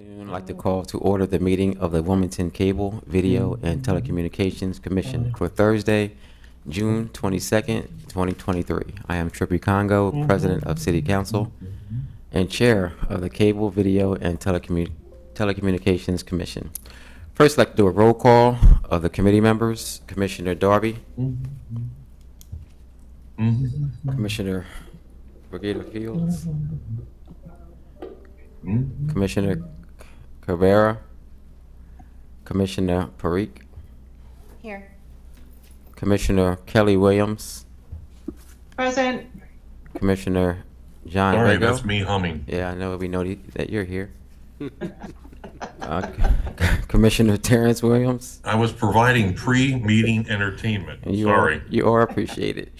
I'd like to call to order the meeting of the Wilmington Cable, Video, and Telecommunications Commission for Thursday, June 22nd, 2023. I am Trippy Congo, President of City Council and Chair of the Cable, Video, and Telecommunications Commission. First, I'd like to do a roll call of the committee members. Commissioner Darby, Commissioner Brigadier Fields, Commissioner Cabrera, Commissioner Parikh, Here. Commissioner Kelly Williams, Present. Commissioner John Sorry, Rego. that's me humming. Yeah, I know, we know that you're here. Commissioner Terrence Williams. I was providing pre-meeting entertainment. And Sorry. You are appreciated.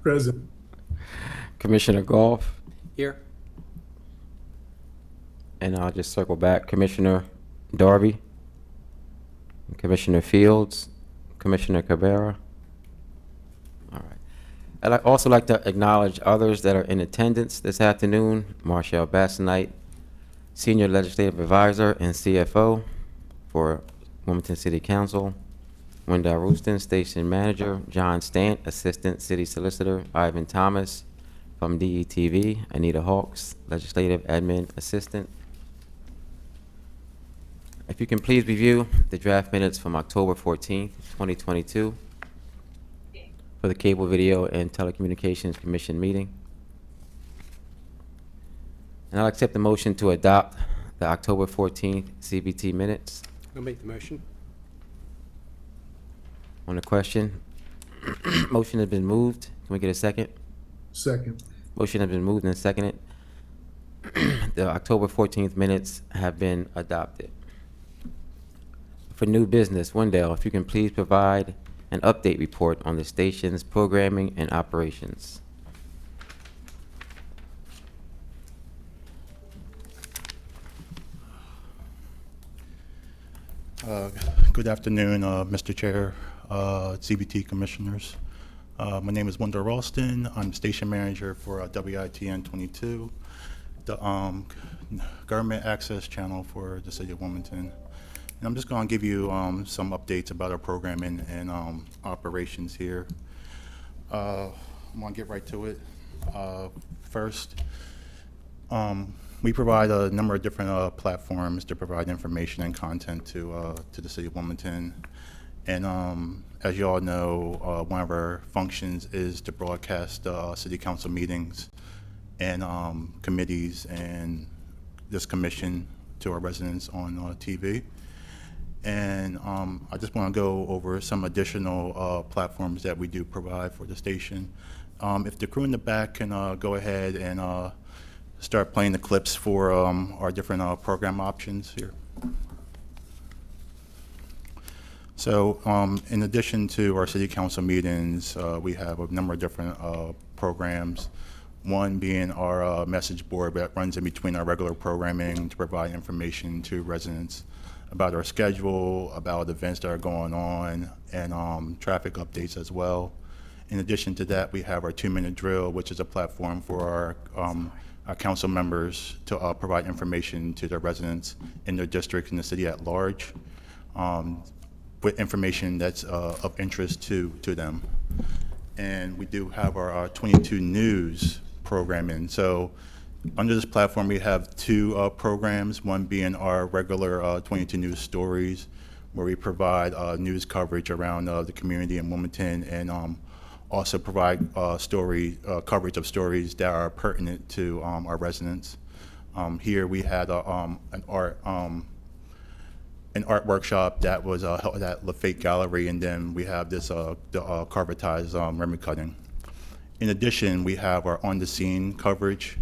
Present. Commissioner Goff, Here. and I'll just circle back. Commissioner Darby, Commissioner Fields, Commissioner Cabrera. All right. I'd also like to acknowledge others that are in attendance this afternoon. Marshall Bassanite, Senior Legislative Advisor and CFO for Wilmington City Council. Wendell Rooston, Station Manager. John Stant, Assistant City Solicitor. Ivan Thomas from DETV. Anita Hawks, Legislative Admin Assistant. If you can please review the draft minutes from October 14th, 2022 for the Cable, Video, and Telecommunications Commission meeting. And I'll accept the motion to adopt the October 14th CBT minutes. I'll make the motion. On the question, motion has been moved. Can we get a second? Second. Motion has been moved and seconded. The October 14th minutes have been adopted. For new business, Wendell, if you can please provide an update report on the station's programming and operations. Good afternoon, Mr. Chair, CBT Commissioners. My name is Wendell Ralston. I'm Station Manager for WITN 22, the government access channel for the City of Wilmington. And I'm just going to give you some updates about our programming and operations here. I'm going to get right to it. First, we provide a number of different platforms to provide information and content to the City of Wilmington. And as you all know, one of our functions is to broadcast City Council meetings and committees and this commission to our residents on TV. And I just want to go over some additional platforms that we do provide for the station. If the crew in the back can go ahead and start playing the clips for our different program options here. So in addition to our City Council meetings, we have a number of different programs. One being our message board that runs in between our regular programming to provide information to residents about our schedule, about events that are going on, and traffic updates as well. In addition to that, we have our 2-minute drill, which is a platform for our council members to provide information to their residents in their district and the city at large, with information that's of interest to them. And we do have our 22 news programming. So under this platform, we have two programs, one being our regular 22 news stories, where we provide news coverage around the community in Wilmington, and also provide coverage of stories that are pertinent to our residents. Here we had an art workshop that was held at Lafayette Gallery, and then we have this the carvetized ribbon cutting. In addition, we have our on-the-scene coverage,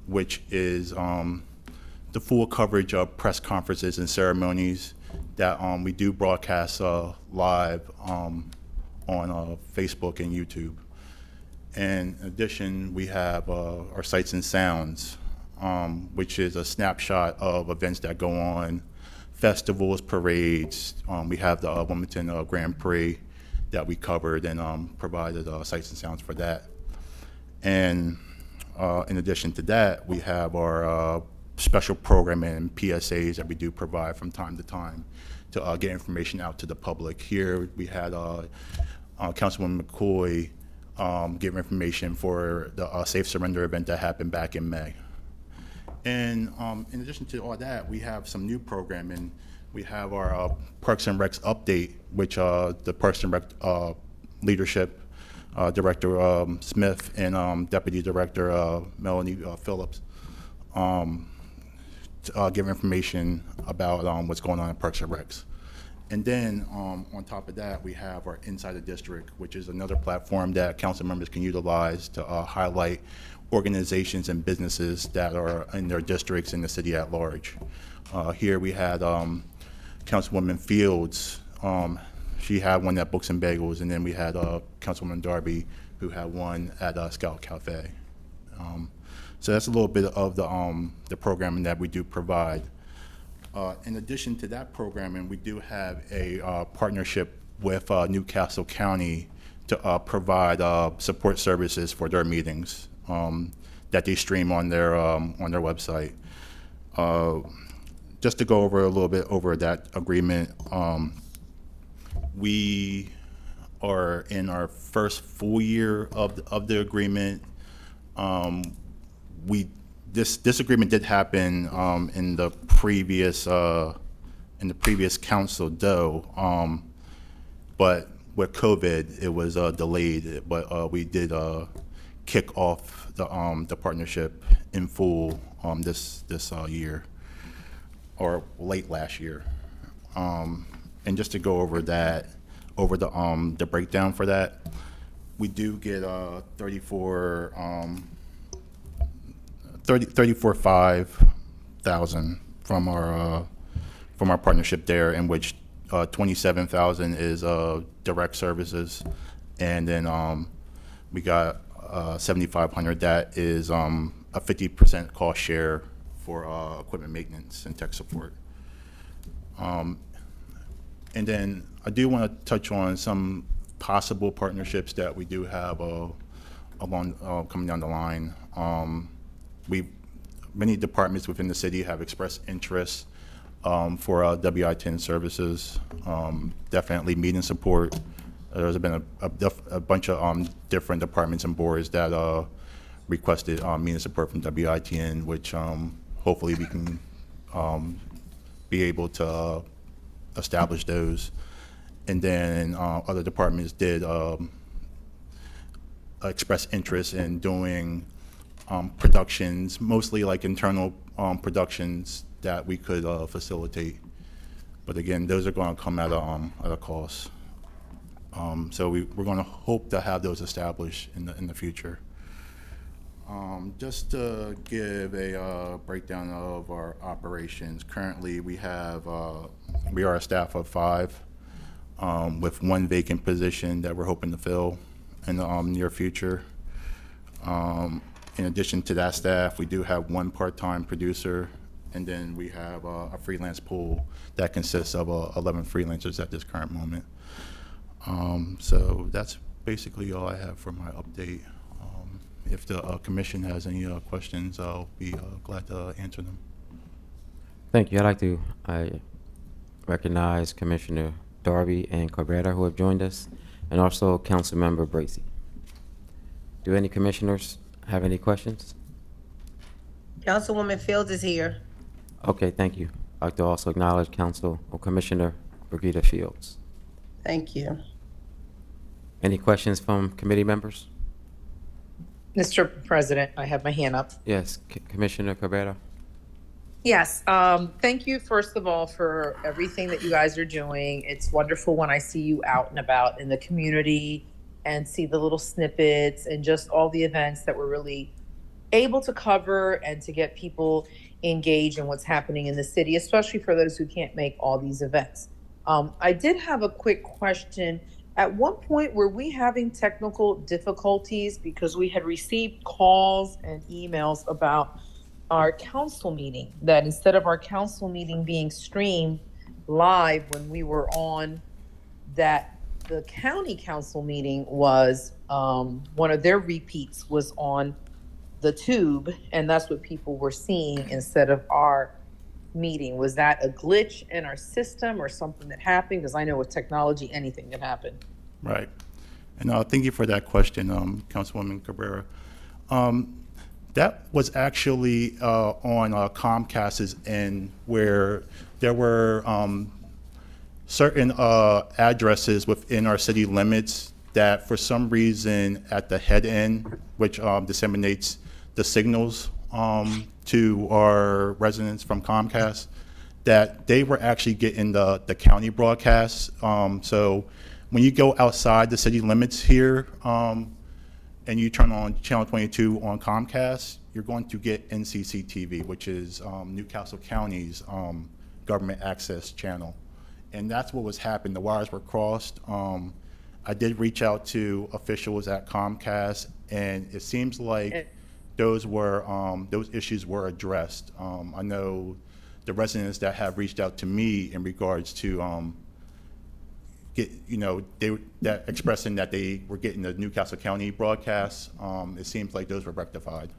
which is the full coverage of press conferences and ceremonies that we do broadcast live on Facebook and YouTube. And in addition, we have our Sights and Sounds, which is a snapshot of events that go on, festivals, parades. We have the Wilmington Grand Prix that we covered and provided Sights and Sounds for that. And in addition to that, we have our special programming and PSAs that we do provide from time to time to get information out to the public. Here we had Councilwoman McCoy give information for the Safe Surrender event that happened back in May. And in addition to all that, we have some new programming. We have our Parks and Recs update, which the Parks and Rec leadership, Director Smith and Deputy Director Melanie Phillips, give information about what's going on in Parks and Recs. And then on top of that, we have our Inside the District, which is another platform that council members can utilize to highlight organizations and businesses that are in their districts in the city at large. Here we had Councilwoman Fields. She had one at Books and Bagels, and then we had Councilwoman Darby, who had one at Scout Cafe. So that's a little bit of the programming that we do provide. In addition to that programming, we do have a partnership with Newcastle County to provide support services for their meetings that they stream on their website. Just to go over a little bit over that agreement, we are in our first full year of the agreement. This agreement did happen in the previous council, though, but with COVID, it was delayed. But we did kick off the partnership in full this year, or late last year. And just to go over that, the breakdown for that, we do get 34,500 from our partnership there, in which 27,000 is direct services, and then we got 7,500 that is a 50% cost share for equipment maintenance and tech support. And then I do want to touch on some possible partnerships that we do have coming down the line. Many departments within the city have expressed interest for WI-10 services. Definitely meeting support. There's been a bunch of different departments and boards that requested meeting support from WI-10, which hopefully we can be able to establish those. And then other departments did express interest in doing productions, mostly like internal productions that we could facilitate. But again, those are going to come at a cost. So we're going to hope to have those established in the future. Just to give a breakdown of our operations, currently we are a staff of 5 with 1 vacant position that we're hoping to fill in the near future. In addition to that staff, we do have 1 part-time producer, and then we have a freelance pool that consists of 11 freelancers at this current moment. So that's basically all I have for my update. If the commission has any questions, I'll be glad to answer them. Thank you. I'd like to recognize Commissioner Darby and Cabrera, who have joined us, and also Councilmember Bracy. Do any commissioners have any questions? Councilwoman Fields is here. Okay, thank you. I'd like to also acknowledge Commissioner Brigida Fields. Thank you. Any questions from committee members? Mr. President, I have my hand up. Yes, Commissioner Cabrera. Yes, thank you, first of all, for everything that you guys are doing. It's wonderful when I see you out and about in the community and see the little snippets and just all the events that we're really able to cover and to get people engaged in what's happening in the city, especially for those who can't make all these events. I did have a quick question. At one point, were we having technical difficulties because we had received calls and emails about our council meeting, that instead of our council meeting being streamed live when we were on, that the county council meeting was, one of their repeats was on the tube, and that's what people were seeing instead of our meeting. Was that a glitch in our system or something that happened? Because I know with technology, anything can happen. Right. And thank you for that question, Councilwoman Cabrera. That was actually on Comcast's end, where there were certain addresses within our city limits that for some reason at the head end, which disseminates the signals to our residents from Comcast, that they were actually getting the county broadcasts. So when you go outside the city limits here and you turn on channel 22 on Comcast, you're going to get NCCTV, which is Newcastle County's government access channel. And that's what was happening. The wires were crossed. I did reach out to officials at Comcast, and it seems like those issues were addressed. I know the residents that have reached out to me in regards to expressing that they were getting the Newcastle County broadcasts. It seems like those were rectified.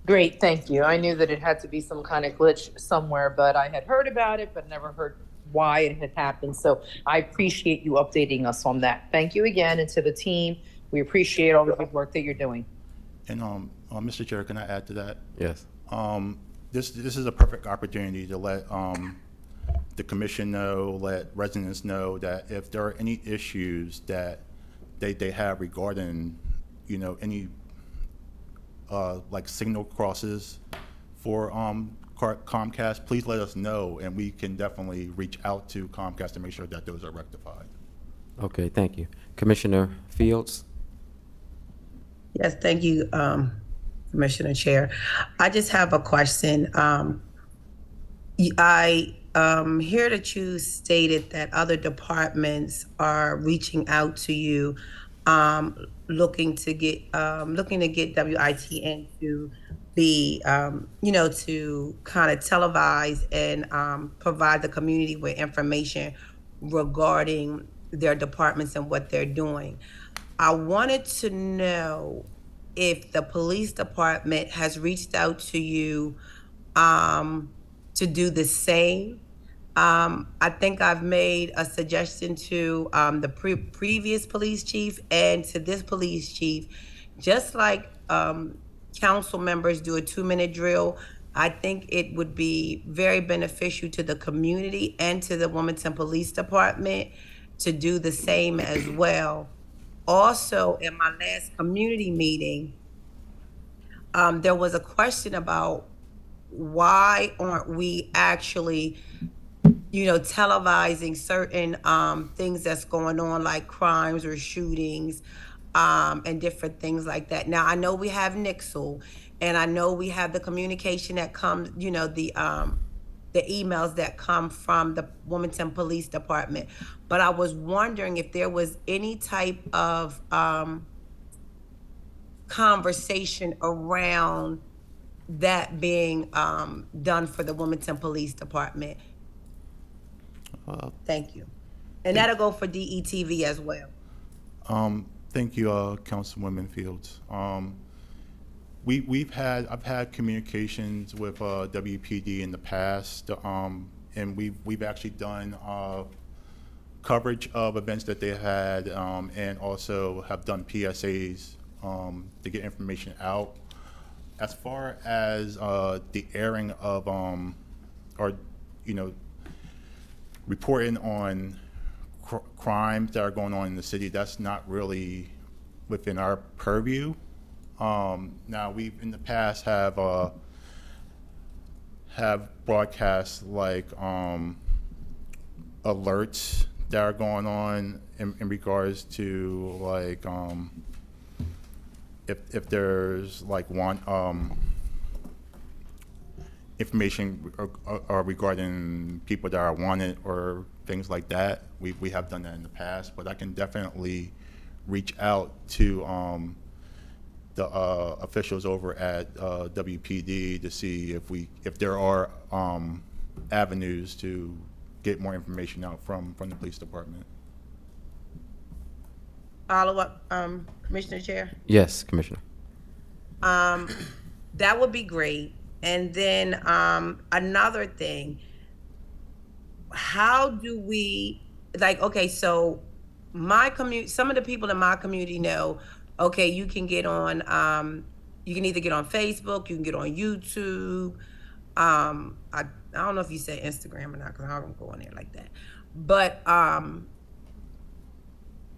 Great, thank you. I knew that it had to be some kind of glitch somewhere, but I had heard about it, but never heard why it had happened. So I appreciate you updating us on that. Thank you again, and to the team, we appreciate all the good work that you're doing. And Mr. Chair, can I add to that? Yes. This is a perfect opportunity to let the commission know, let residents know that if there are any issues that they have regarding, any like signal crosses for Comcast, please let us know, and we can definitely reach out to Comcast to make sure that those are rectified. Okay, thank you. Commissioner Fields? Yes, thank you, Commissioner Chair. I just have a question. I hear that you stated that other departments are reaching out to you, looking to get WITN to be, to kind of televise and provide the community with information regarding their departments and what they're doing. I wanted to know if the police department has reached out to you to do the same. I think I've made a suggestion to the previous police chief and to this police chief, just like council members do a 2-minute drill. I think it would be very beneficial to the community and to the Wilmington Police Department to do the same as well. Also, in my last community meeting, there was a question about why aren't we actually, televising certain things that's going on, like crimes or shootings, and different things like that. Now, I know we have Nixle, and I know we have the communication that comes, the emails that come from the Wilmington Police Department. But I was wondering if there was any type of conversation around that being done for the Wilmington Police Department. Thank you. And that'll go for DETV as well. Thank you, Councilwoman Fields. I've had communications with WPD in the past, and we've actually done coverage of events that they had, and also have done PSAs to get information out. As far as the airing of or reporting on crimes that are going on in the city, that's not really within our purview. Now, we've in the past have broadcasts like alerts that are going on in regards to like if there's like information regarding people that are wanted or things like that. We have done that in the past, but I can definitely reach out to the officials over at WPD to see if there are avenues to get more information out from the police department. Follow up, Commissioner Chair. Yes, Commissioner. That would be great. And then another thing, how do we, like, okay, so my community, some of the people in my community know, okay, you can get on, you can either get on Facebook, you can get on YouTube. I don't know if you say Instagram or not, because I don't go on there like that. But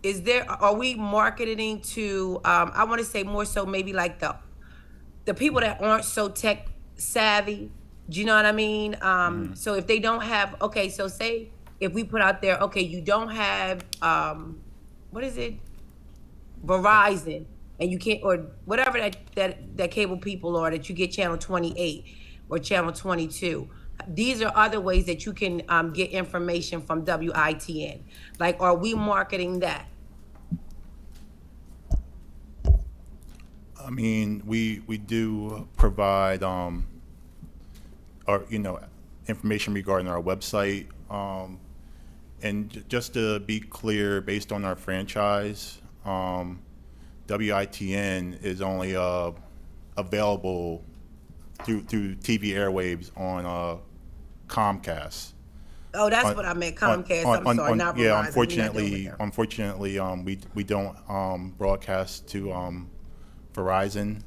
is there, are we marketing to, I want to say more so maybe like the people that aren't so tech savvy? Do you know what I mean? So if they don't have, okay, so say if we put out there, okay, you don't have, what is it? Verizon, and you can't, or whatever that cable people are, that you get channel 28 or channel 22. These are other ways that you can get information from WITN. Like, are we marketing that? I mean, we do provide, information regarding our website. And just to be clear, based on our franchise, WITN is only available through TV airwaves on Comcast. Oh, that's what I meant, Comcast. I'm sorry, not Verizon. Yeah, We're not doing it there. unfortunately, we don't broadcast to Verizon.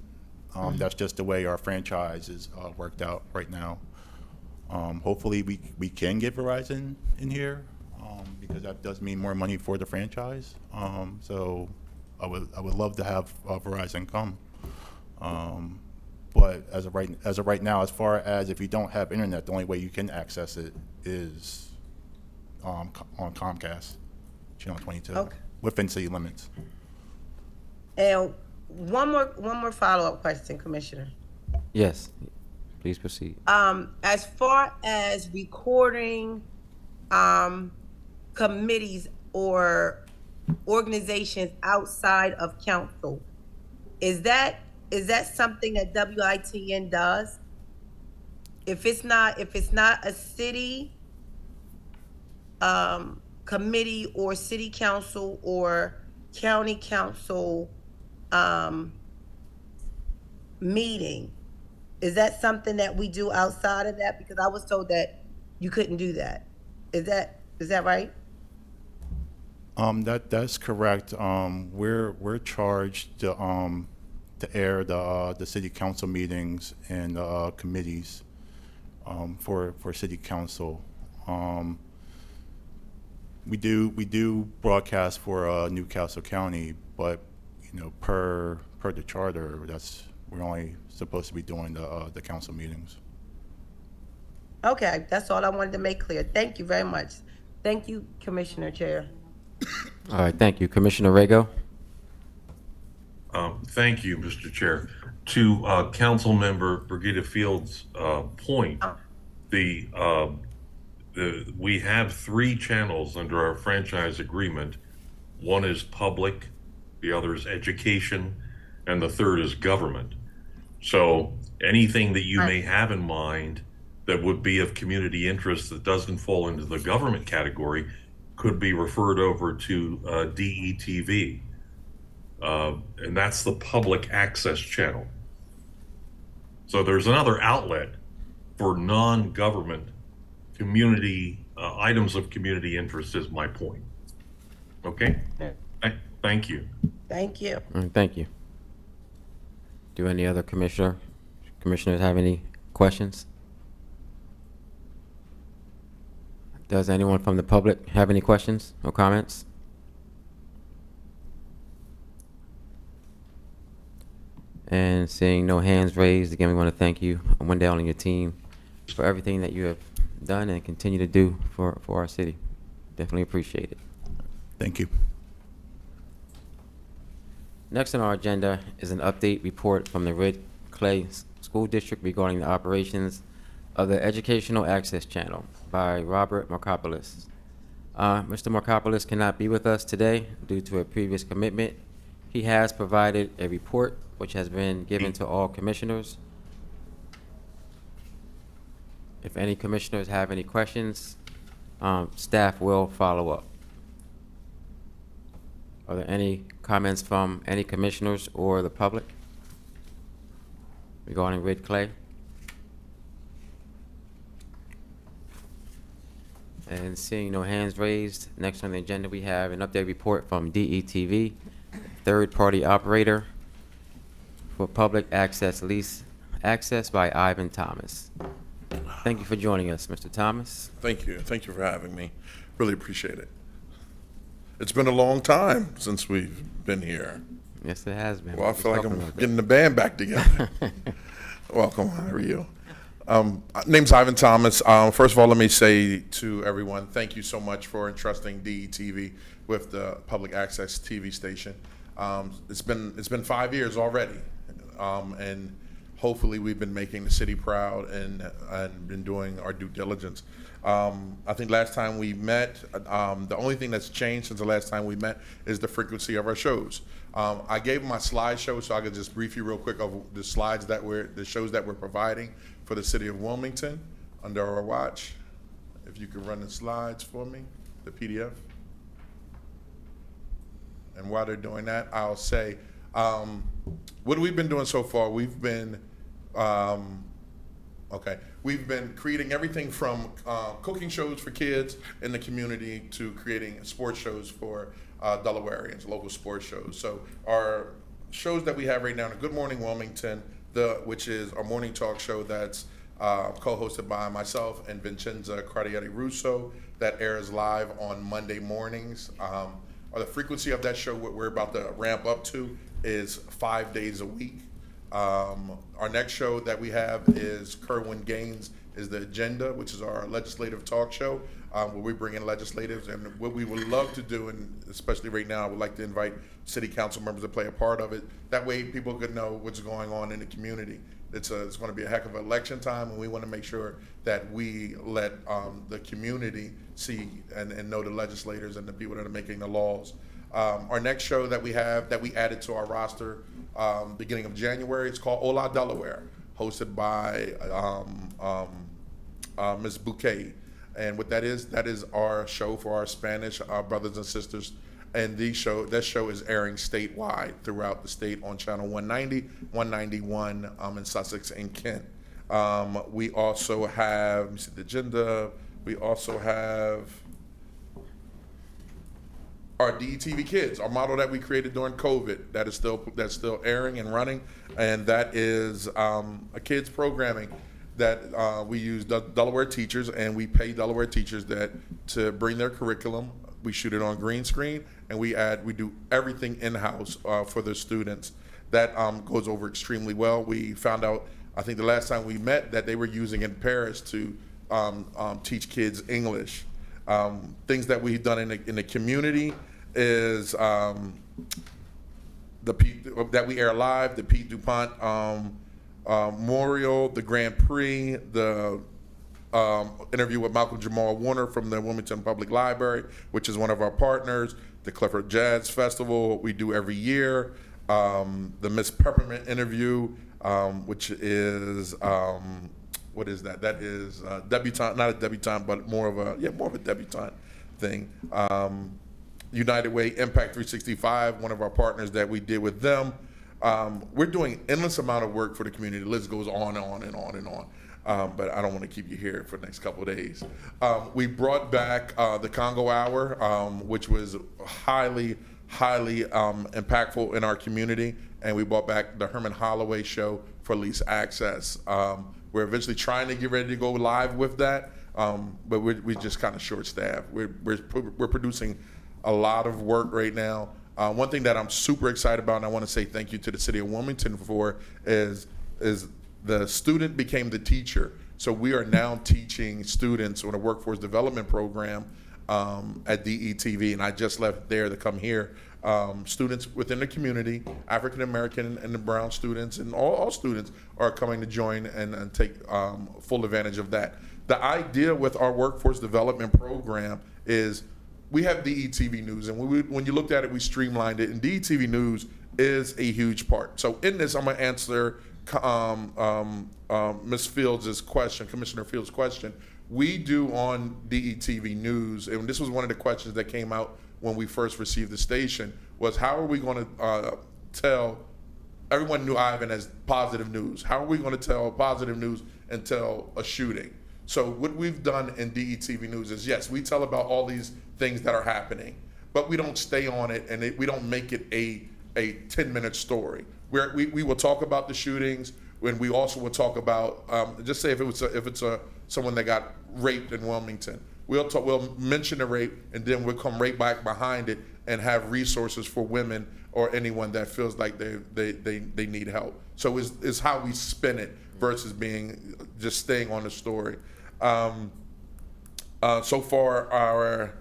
That's just the way our franchise is worked out right now. Hopefully, we can get Verizon in here, because that does mean more money for the franchise. So I would love to have Verizon come. But as of right now, as far as if you don't have internet, the only way you can access it is on Comcast, channel 22, Okay. within city limits. And one more follow-up question, Commissioner. Yes, please proceed. As far as recording committees or organizations outside of council, is that something that WITN does? If it's not a city committee or city council or county council meeting, is that something that we do outside of that? Because I was told that you couldn't do that. Is that right? That's correct. We're charged to air the city council meetings and committees for city council. We do broadcast for Newcastle County, but per the charter, we're only supposed to be doing the council meetings. Okay, that's all I wanted to make clear. Thank you very much. Thank you, Commissioner Chair. All right, thank you. Commissioner Rego? Thank you, Mr. Chair. To Councilmember Brigida Fields' point, we have 3 channels under our franchise agreement. One is public, the other is education, and the third is government. So anything that you may have in mind that would be of community interest that doesn't fall into the government category could be referred over to DETV. And that's the public access channel. So there's another outlet for non-government community items of community interest, is my point. Okay? Thank you. Thank you. All right, thank you. Do any other commissioners have any questions? Does anyone from the public have any questions or comments? And seeing no hands raised, again, we want to thank you, Wendell, and your team for everything that you have done and continue to do for our city. Definitely appreciate it. Thank you. Next on our agenda is an update report from the Red Clay School District regarding the operations of the Educational Access Channel by Robert Markopoulos. Mr. Markopoulos cannot be with us today due to a previous commitment. He has provided a report which has been given to all commissioners. If any commissioners have any questions, staff will follow up. Are there any comments from any commissioners or the public? regarding Red Clay? And seeing no hands raised, next on the agenda, we have an update report from DETV, third-party operator for public access lease access by Ivan Thomas. Thank you for joining us, Mr. Thomas. Thank you. Thank you for having me. Really appreciate it. It's been a long time since we've been here. Yes, it has been. Well, I We feel like talked I'm about that. getting the band back together. Welcome. How are you? Name's Ivan Thomas. First of all, let me say to everyone, thank you so much for entrusting DETV with the public access TV station. It's been 5 years already, and hopefully we've been making the city proud and been doing our due diligence. I think last time we met, the only thing that's changed since the last time we met is the frequency of our shows. I gave my slideshow so I could just brief you real quick of the the shows that we're providing for the city of Wilmington under our watch. If you could run the slides for me, the PDF. And while they're doing that, I'll say, what we've been doing so far, we've been creating everything from cooking shows for kids in the community to creating sports shows for Delawareans, local sports shows. So our shows that we have right now are Good Morning Wilmington, which is our morning talk show that's co-hosted by myself and Vincenza Cardietti Russo, that airs live on Monday mornings. The frequency of that show, what we're about to ramp up to, is 5 days a week. Our next show that we have is Kerwin Gaines is the Agenda, which is our legislative talk show, where we bring in legislators. And what we would love to do, and especially right now, I would like to invite city council members to play a part of it. That way people could know what's going on in the community. It's going to be a heck of an election time, and we want to make sure that we let the community see and know the legislators and the people that are making the laws. Our next show that we have, that we added to our roster beginning of January, it's called Hola Delaware, hosted by Ms. Bouquet. And what that is our show for our Spanish brothers and sisters. And that show is airing statewide throughout the state on channel 190, 191 in Sussex and Kent. We also have, let me see the agenda, we also have our DTV Kids, our model that we created during COVID, that's still airing and running, and that is a kids programming that we use Delaware teachers, and we pay Delaware teachers to bring their curriculum. We shoot it on green screen, and we do everything in-house for the students. That goes over extremely well. We found out, I think the last time we met, that they were using in Paris to teach kids English. Things that we've done in the community is that we air live, the Pete DuPont Memorial, the Grand Prix, the interview with Malcolm Jamal Warner from the Wilmington Public Library, which is one of our partners, the Clifford Jazz Festival we do every year, the Miss Peppermint interview, which is what is that? That is debutante, not a debutante, but more of a debutante thing. United Way Impact 365, one of our partners that we did with them. We're doing endless amount of work for the community. The list goes on and on and on and on. But I don't want to keep you here for the next couple of days. We brought back the Congo Hour, which was highly impactful in our community, and we brought back the Herman Holloway Show for lease access. We're eventually trying to get ready to go live with that, but we're just kind of short-staffed. We're producing a lot of work right now. One thing that I'm super excited about, and I want to say thank you to the city of Wilmington for, is the student became the teacher. So we are now teaching students on a workforce development program at DETV, and I just left there to come here. Students within the community, African American and the brown students, and all students are coming to join and take full advantage of that. The idea with our workforce development program is we have DETV News, and when you looked at it, we streamlined it, and DETV News is a huge part. So in this, I'm going to answer Ms. Fields' question, Commissioner Fields' question. We do on DETV News, and this was one of the questions that came out when we first received the station, was how are we going to tell everyone knew Ivan as positive news. How are we going to tell positive news and tell a shooting? So what we've done in DETV News is, yes, we tell about all these things that are happening, but we don't stay on it, and we don't make it a 10-minute story. We will talk about the shootings, and we also will talk about, just say if it's someone that got raped in Wilmington, we'll mention the rape, and then we'll come right back behind it and have resources for women or anyone that feels like they need help. So it's how we spin it versus being just staying on the story. So far,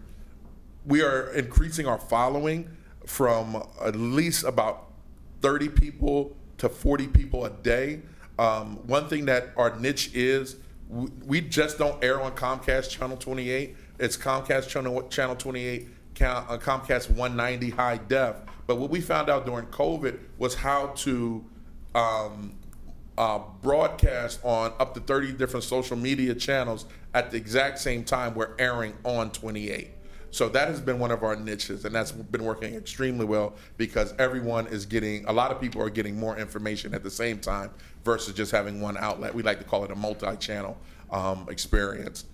we are increasing our following from at least about 30 people to 40 people a day. One thing that our niche is, we just don't air on Comcast Channel 28. It's Comcast Channel 28, Comcast 190 high def. But what we found out during COVID was how to broadcast on up to 30 different social media channels at the exact same time we're airing on 28. So that has been one of our niches, and that's been working extremely well because a lot of people are getting more information at the same time versus just having one outlet. We like to call it a multi-channel experience.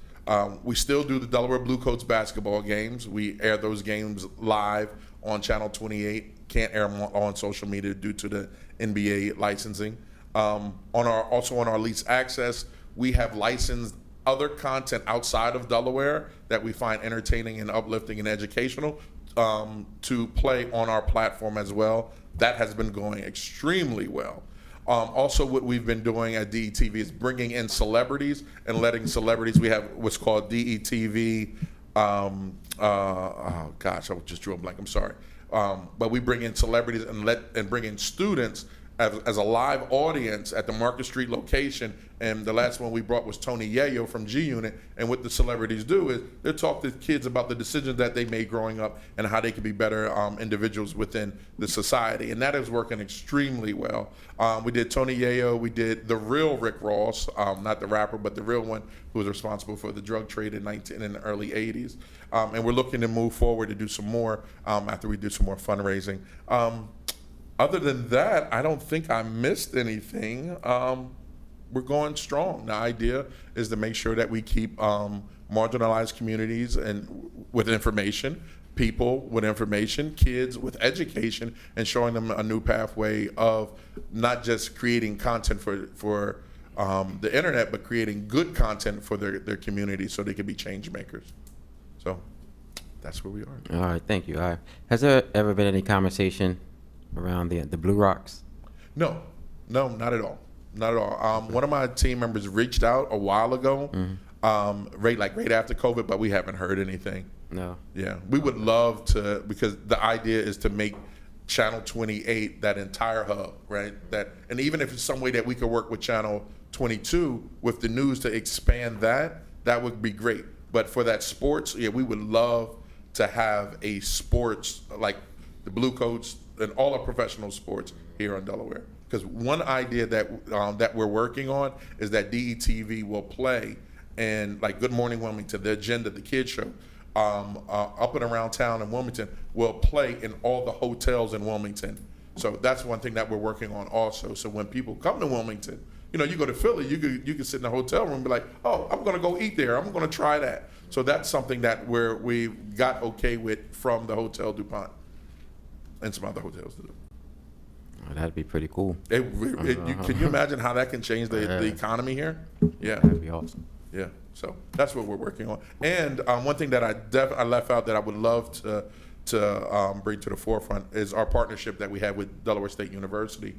We still do the Delaware Bluecoats basketball games. We air those games live on Channel 28. Can't air them on social media due to the NBA licensing. Also on our lease access, we have licensed other content outside of Delaware that we find entertaining and uplifting and educational to play on our platform as well. That has been going extremely well. Also, what we've been doing at DETV is bringing in celebrities and letting celebrities. We have what's called DETV. Oh gosh, I just drew a blank. I'm sorry. But we bring in celebrities and bring in students as a live audience at the Market Street location. And the last one we brought was Tony Yayo from G Unit. And what the celebrities do is they talk to kids about the decisions that they made growing up and how they can be better individuals within the society. And that is working extremely well. We did Tony Yayo. We did the real Rick Ross, not the rapper, but the real one who was responsible for the drug trade in the early 80s. And we're looking to move forward to do some more after we do some more fundraising. Other than that, I don't think I missed anything. We're going strong. The idea is to make sure that we keep marginalized communities and with information, people with information, kids with education, and showing them a new pathway of not just creating content for the internet, but creating good content for their community so they can be change makers. So that's where we are. All right, thank you. Has there ever been any conversation around the Blue Rocks? No, not at all. Not at all. One of my team members reached out a while ago, right after COVID, but we haven't heard anything. No. Yeah, we would love to, because the idea is to make Channel 28 that entire hub, right? And even if it's some way that we could work with Channel 22 with the news to expand that would be great. But for that sports, yeah, we would love to have a sports like the Bluecoats and all our professional sports here in Delaware. Because one idea that we're working on is that DETV will play and like Good Morning Wilmington, the Agenda, the kids show, up and around town in Wilmington will play in all the hotels in Wilmington. So that's one thing that we're working on also. So when people come to Wilmington, you go to Philly, you could sit in a hotel room and be like, oh, I'm gonna go eat there. I'm gonna try that. So that's something that we got okay with from the Hotel DuPont and some other hotels to do. Oh, that'd be pretty cool. Can you imagine how that can change the economy here? Yeah. That'd be awesome. Yeah, so that's what we're working on. And one thing that I left out that I would love to bring to the forefront is our partnership that we have with Delaware State University.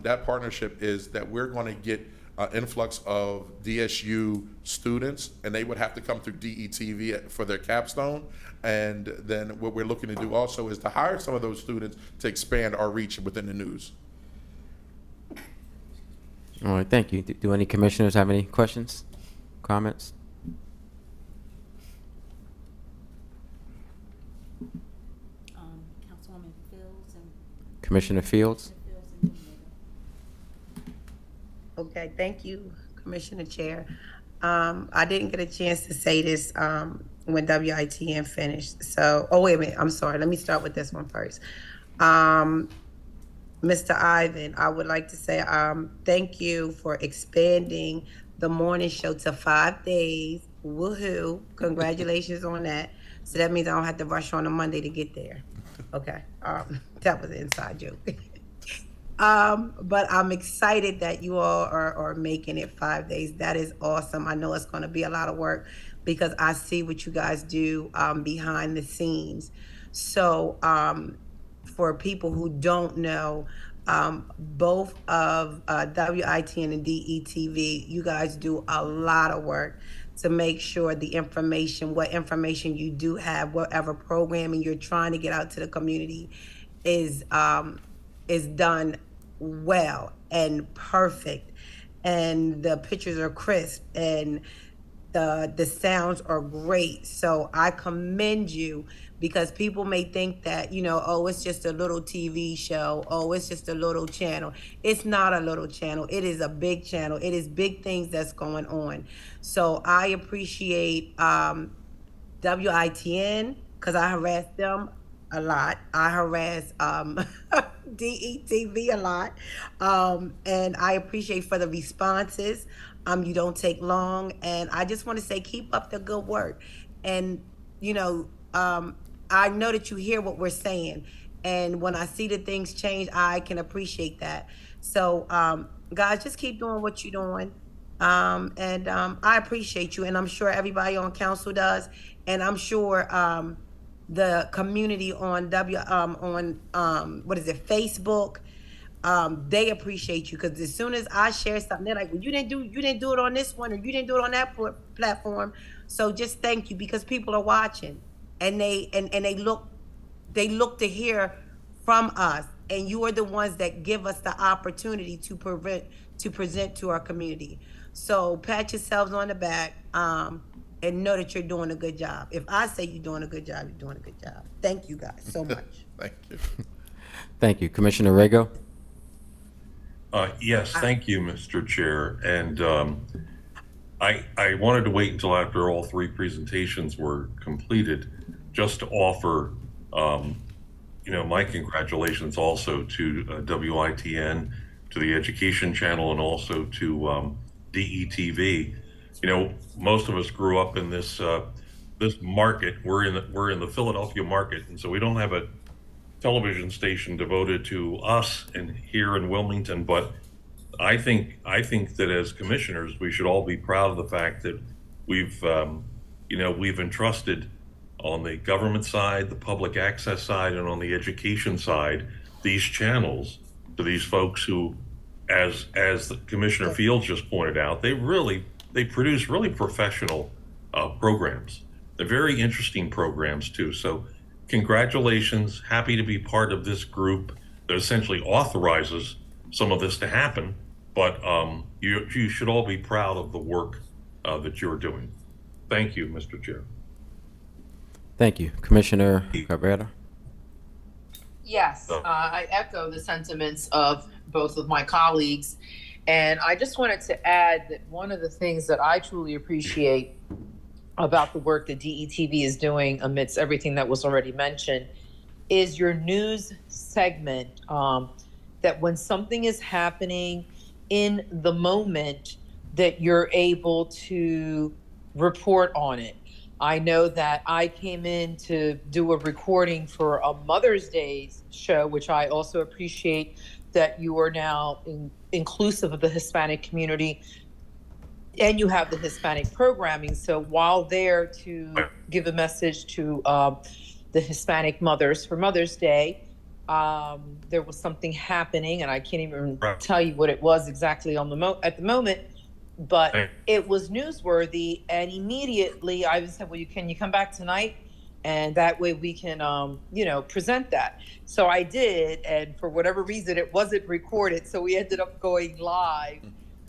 That partnership is that we're going to get an influx of DSU students, and they would have to come through DETV for their capstone. And then what we're looking to do also is to hire some of those students to expand our reach within the news. All right, thank you. Do any commissioners have any questions, comments? Councilwoman Fields and Commissioner Fields? Okay, thank you, Commissioner Chair. I didn't get a chance to say this when WITN finished. So, oh, wait a minute, I'm sorry. Let me start with this one first. Mr. Ivan, I would like to say thank you for expanding the morning show to 5 days. Woohoo! Congratulations on that. So that means I don't have to rush on a Monday to get there. Okay, that was an inside joke. But I'm excited that you all are making it 5 days. That is awesome. I know it's going to be a lot of work because I see what you guys do behind the scenes. So, for people who don't know, both of WITN and DETV, you guys do a lot of work to make sure the information, what information you do have, whatever programming you're trying to get out to the community is done well and perfect, and the pictures are crisp and the sounds are great. So I commend you, because people may think that, oh, it's just a little TV show, oh, it's just a little channel. It's not a little channel, it is a big channel. It is big things that's going on. So I appreciate WITN, because I harass them a lot. I harass DETV a lot. And I appreciate for the responses. You don't take long. And I just want to say, keep up the good work. And, I know that you hear what we're saying. And when I see that things change, I can appreciate that. So, guys, just keep doing what you're doing. I appreciate you, and I'm sure everybody on council does, and I'm sure the community on Facebook, they appreciate you, because as soon as I share something, they're like, well, you didn't do it on this one, or you didn't do it on that platform. So just thank you, because people are watching, and they look to hear from us, and you are the ones that give us the opportunity to present to our community. So pat yourselves on the back, and know that you're doing a good job. If I say you're doing a good job, you're doing a good job. Thank you guys so much. Thank you. Thank you. Commissioner Rego? Yes, thank you, Mr. Chair. And I wanted to wait until after all three presentations were completed just to offer, my congratulations also to WITN, to the Education Channel, and also to DETV. Most of us grew up in this market. We're in the Philadelphia market, and so we don't have a television station devoted to us and here in Wilmington. But I think that as commissioners, we should all be proud of the fact that we've entrusted on the government side, the public access side, and on the education side, these channels to these folks who, as the Commissioner Fields just pointed out, they produce really professional programs. They're very interesting programs too. So congratulations, happy to be part of this group that essentially authorizes some of this to happen. But you should all be proud of the work that you're doing. Thank you, Mr. Chair. Thank you. Commissioner Cabrera? Yes, I echo the sentiments of both of my colleagues. And I just wanted to add that one of the things that I truly appreciate about the work that DETV is doing amidst everything that was already mentioned is your news segment, that when something is happening in the moment, that you're able to report on it. I know that I came in to do a recording for a Mother's Day show, which I also appreciate that you are now inclusive of the Hispanic community, and you have the Hispanic programming. So while there to give a message to the Hispanic mothers for Mother's Day, there was something happening, and I can't even tell you what it was exactly at the moment, but it was newsworthy. And immediately I said, well, can you come back tonight? And that way we can, present that. So I did, and for whatever reason, it wasn't recorded. So we ended up going live,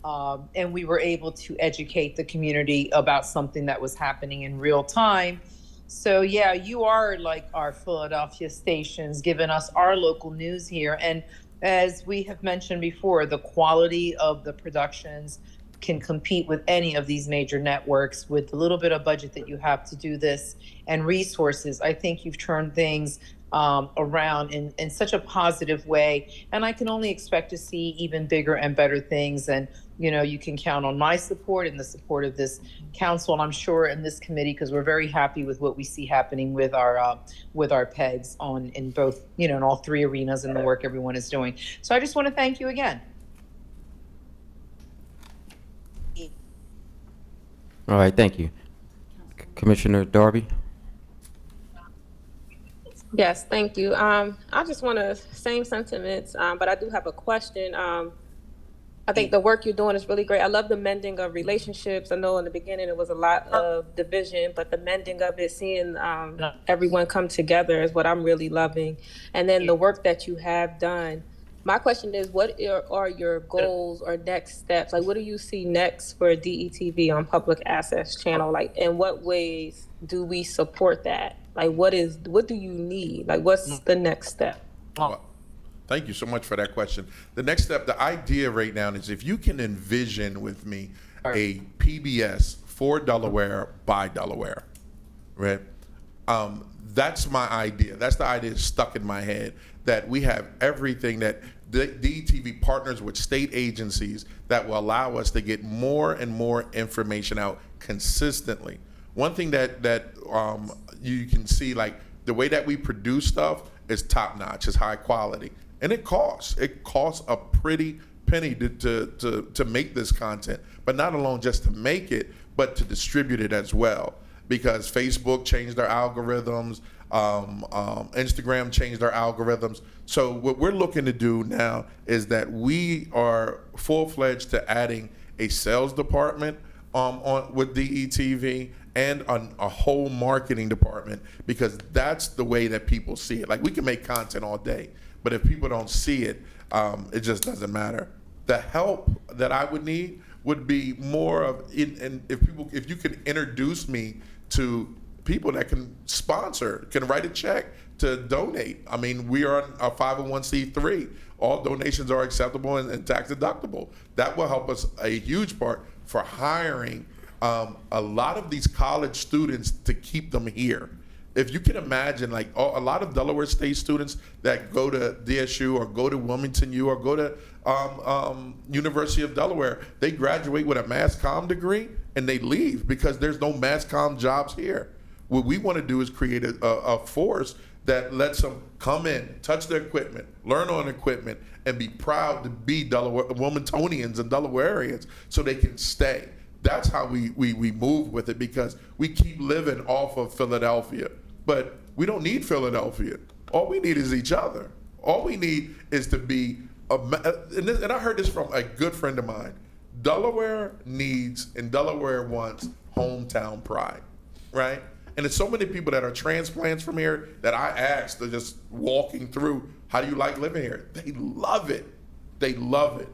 and we were able to educate the community about something that was happening in real time. So yeah, you are like our Philadelphia stations, giving us our local news here. And as we have mentioned before, the quality of the productions can compete with any of these major networks with the little bit of budget that you have to do this and resources. I think you've turned things around in such a positive way. And I can only expect to see even bigger and better things. And, you know, you can count on my support and the support of this council, and I'm sure in this committee, because we're very happy with what we see happening with our PEGs in both, you know, in all three arenas and the work everyone is doing. So I just want to thank you again. All right, thank you. Commissioner Darby? Yes, thank you. I just want to, same sentiments, but I do have a question. I think the work you're doing is really great. I love the mending of relationships. I know in the beginning it was a lot of division, but the mending of it, seeing everyone come together is what I'm really loving. And then the work that you have done. My question is, what are your goals or next steps? Like, what do you see next for DETV on Public Access Channel? Like, in what ways do we support that? Like, what do you need? Like, what's the next step? Well, thank you so much for that question. The next step, the idea right now is if you can envision with me a PBS for Delaware by Delaware, right? That's my idea. That's the idea stuck in my head, that we have everything that DETV partners with state agencies that will allow us to get more and more information out consistently. One thing that you can see, like the way that we produce stuff is top notch, is high quality, and it costs a pretty penny to make this content, but not alone just to make it, but to distribute it as well. Because Facebook changed their algorithms, Instagram changed their algorithms. So what we're looking to do now is that we are full-fledged to adding a sales department with DETV and a whole marketing department, because that's the way that people see it. Like, we can make content all day, but if people don't see it, it just doesn't matter. The help that I would need would be more of, and if you could introduce me to people that can sponsor, can write a check to donate. I mean, we are a 501c3. All donations are acceptable and tax deductible. That will help us a huge part for hiring a lot of these college students to keep them here. If you can imagine, like a lot of Delaware State students that go to DSU or go to Wilmington U or go to University of Delaware, they graduate with a mass comm degree and they leave because there's no mass comm jobs here. What we want to do is create a force that lets them come in, touch their equipment, learn on equipment, and be proud to be Wilmingtonians and Delawareans so they can stay. That's how we move with it, because we keep living off of Philadelphia. But we don't need Philadelphia. All we need is each other. All we need is to be, and I heard this from a good friend of mine. Delaware needs and Delaware wants hometown pride, right? And there's so many people that are transplants from here that I asked, they're just walking through, how do you like living here? They love it. They love it.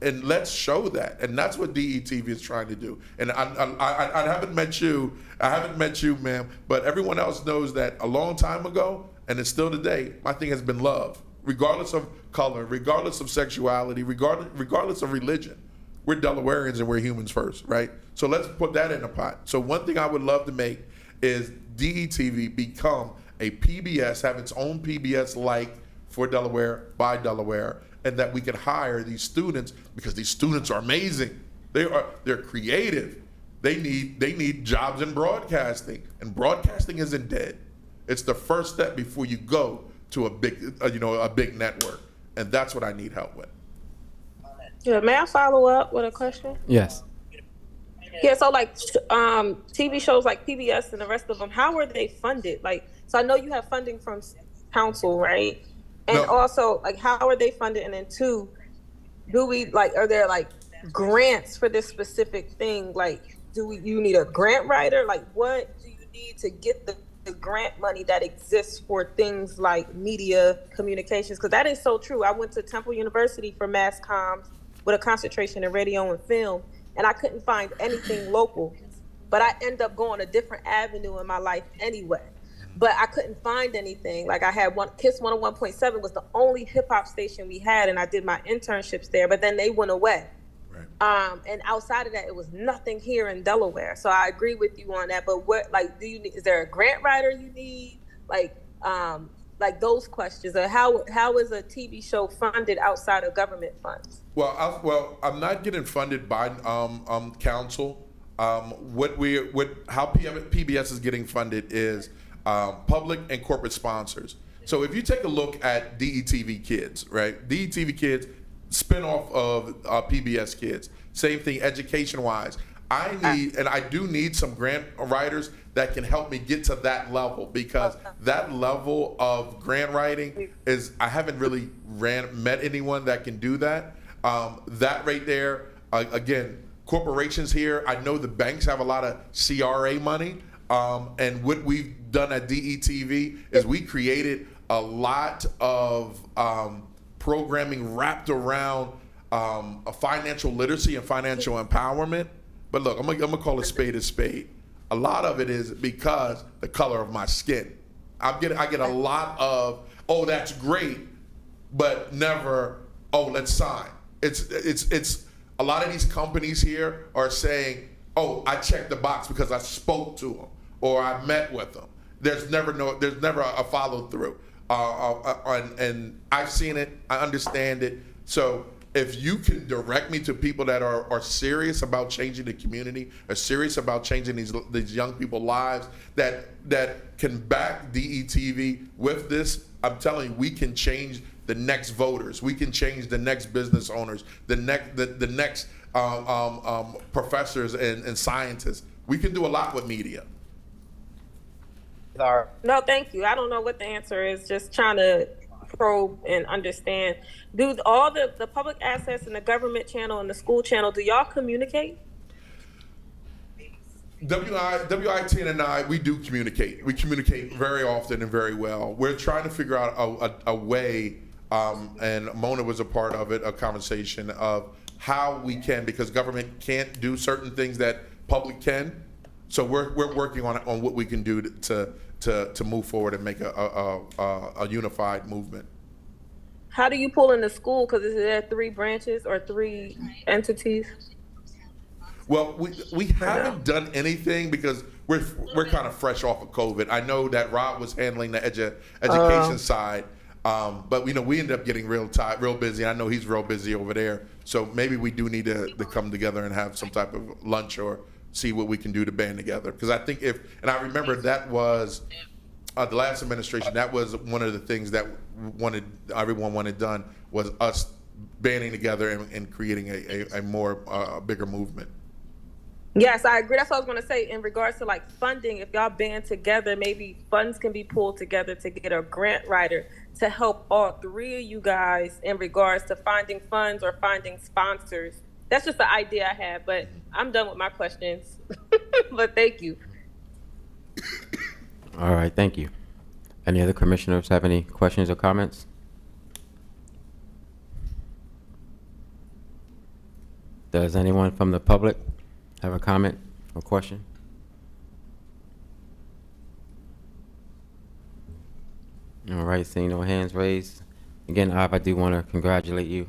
And let's show that. And that's what DETV is trying to do. And I haven't met you, ma'am, but everyone else knows that a long time ago, and it's still today, my thing has been love. Regardless of color, regardless of sexuality, regardless of religion. We're Delawareans and we're humans first, right? So let's put that in a pot. So one thing I would love to make is DETV become a PBS, have its own PBS like for Delaware, by Delaware, and that we can hire these students, because these students are amazing. They're creative. They need jobs in broadcasting, and broadcasting isn't dead. It's the first step before you go to a big network, and that's what I need help with. Yeah, may I follow up with a question? Yes. Yeah, so like TV shows like PBS and the rest of them, how are they funded? Like, so I know you have funding from council, right? And No. also, like, how are they funded? And then two, are there like grants for this specific thing? Like, you need a grant writer? Like, what do you need to get the grant money that exists for things like media communications? Because that is so true. I went to Temple University for mass comms with a concentration in radio and film, and I couldn't find anything local. But I end up going a different avenue in my life anyway. But I couldn't find anything. Like, I had KISS 101.7 was the only hip hop station we had, and I did my internships there, but then they went away. Right. And outside of that, it was nothing here in Delaware. So I agree with you on that. But what, like, is there a grant writer you need? Like, like those questions, or how is a TV show funded outside of government funds? Well, I'm not getting funded by council. How PBS is getting funded is public and corporate sponsors. So if you take a look at DETV Kids, right? DETV Kids, spinoff of PBS Kids. Same thing, education-wise. I do need some grant writers that can help me get to that level, because that level of grant writing is, I haven't really met anyone that can do that. That right there, again, corporations here, I know the banks have a lot of CRA money, and what we've done at DETV is we created a lot of programming wrapped around a financial literacy and financial empowerment. But look, I'm gonna call a spade a spade. A lot of it is because the color of my skin. I get a lot of, oh, that's great, but never, oh, let's sign. It's a lot of these companies here are saying, oh, I checked the box because I spoke to them or I met with them. There's never a follow through. And I've seen it, I understand it. So if you can direct me to people that are serious about changing the community, are serious about changing these young people's lives, that can back DETV with this, I'm telling you, we can change the next voters. We can change the next business owners, the next professors and scientists. We can do a lot with media. No, thank you. I don't know what the answer is. Just trying to probe and understand. Do all the public access and the government channel and the school channel, do y'all communicate? WITN and I, we do communicate. We communicate very often and very well. We're trying to figure out a way, and Mona was a part of it, a conversation of how we can, because government can't do certain things that public can. So we're working on what we can do to move forward and make a unified movement. How do you pull in the school? Because is there 3 branches or 3 entities? Well, we haven't done anything because we're kind of fresh off of COVID. I know that Rob was handling the education side, but we ended up getting real busy. I know he's real busy over there. So maybe we do need to come together and have some type of lunch or see what we can do to band together. Because I think and I remember that was the last administration, that was one of the things that everyone wanted done, was us banding together and creating a more bigger movement. Yes, I agree. That's what I was going to say in regards to like funding. If y'all band together, maybe funds can be pulled together to get a grant writer to help all 3 of you guys in regards to finding funds or finding sponsors. That's just the idea I have, but I'm done with my questions. But thank you. All right, thank you. Any other commissioners have any questions or comments? Does anyone from the public have a comment or question? All right, seeing no hands raised. Again, I do want to congratulate you.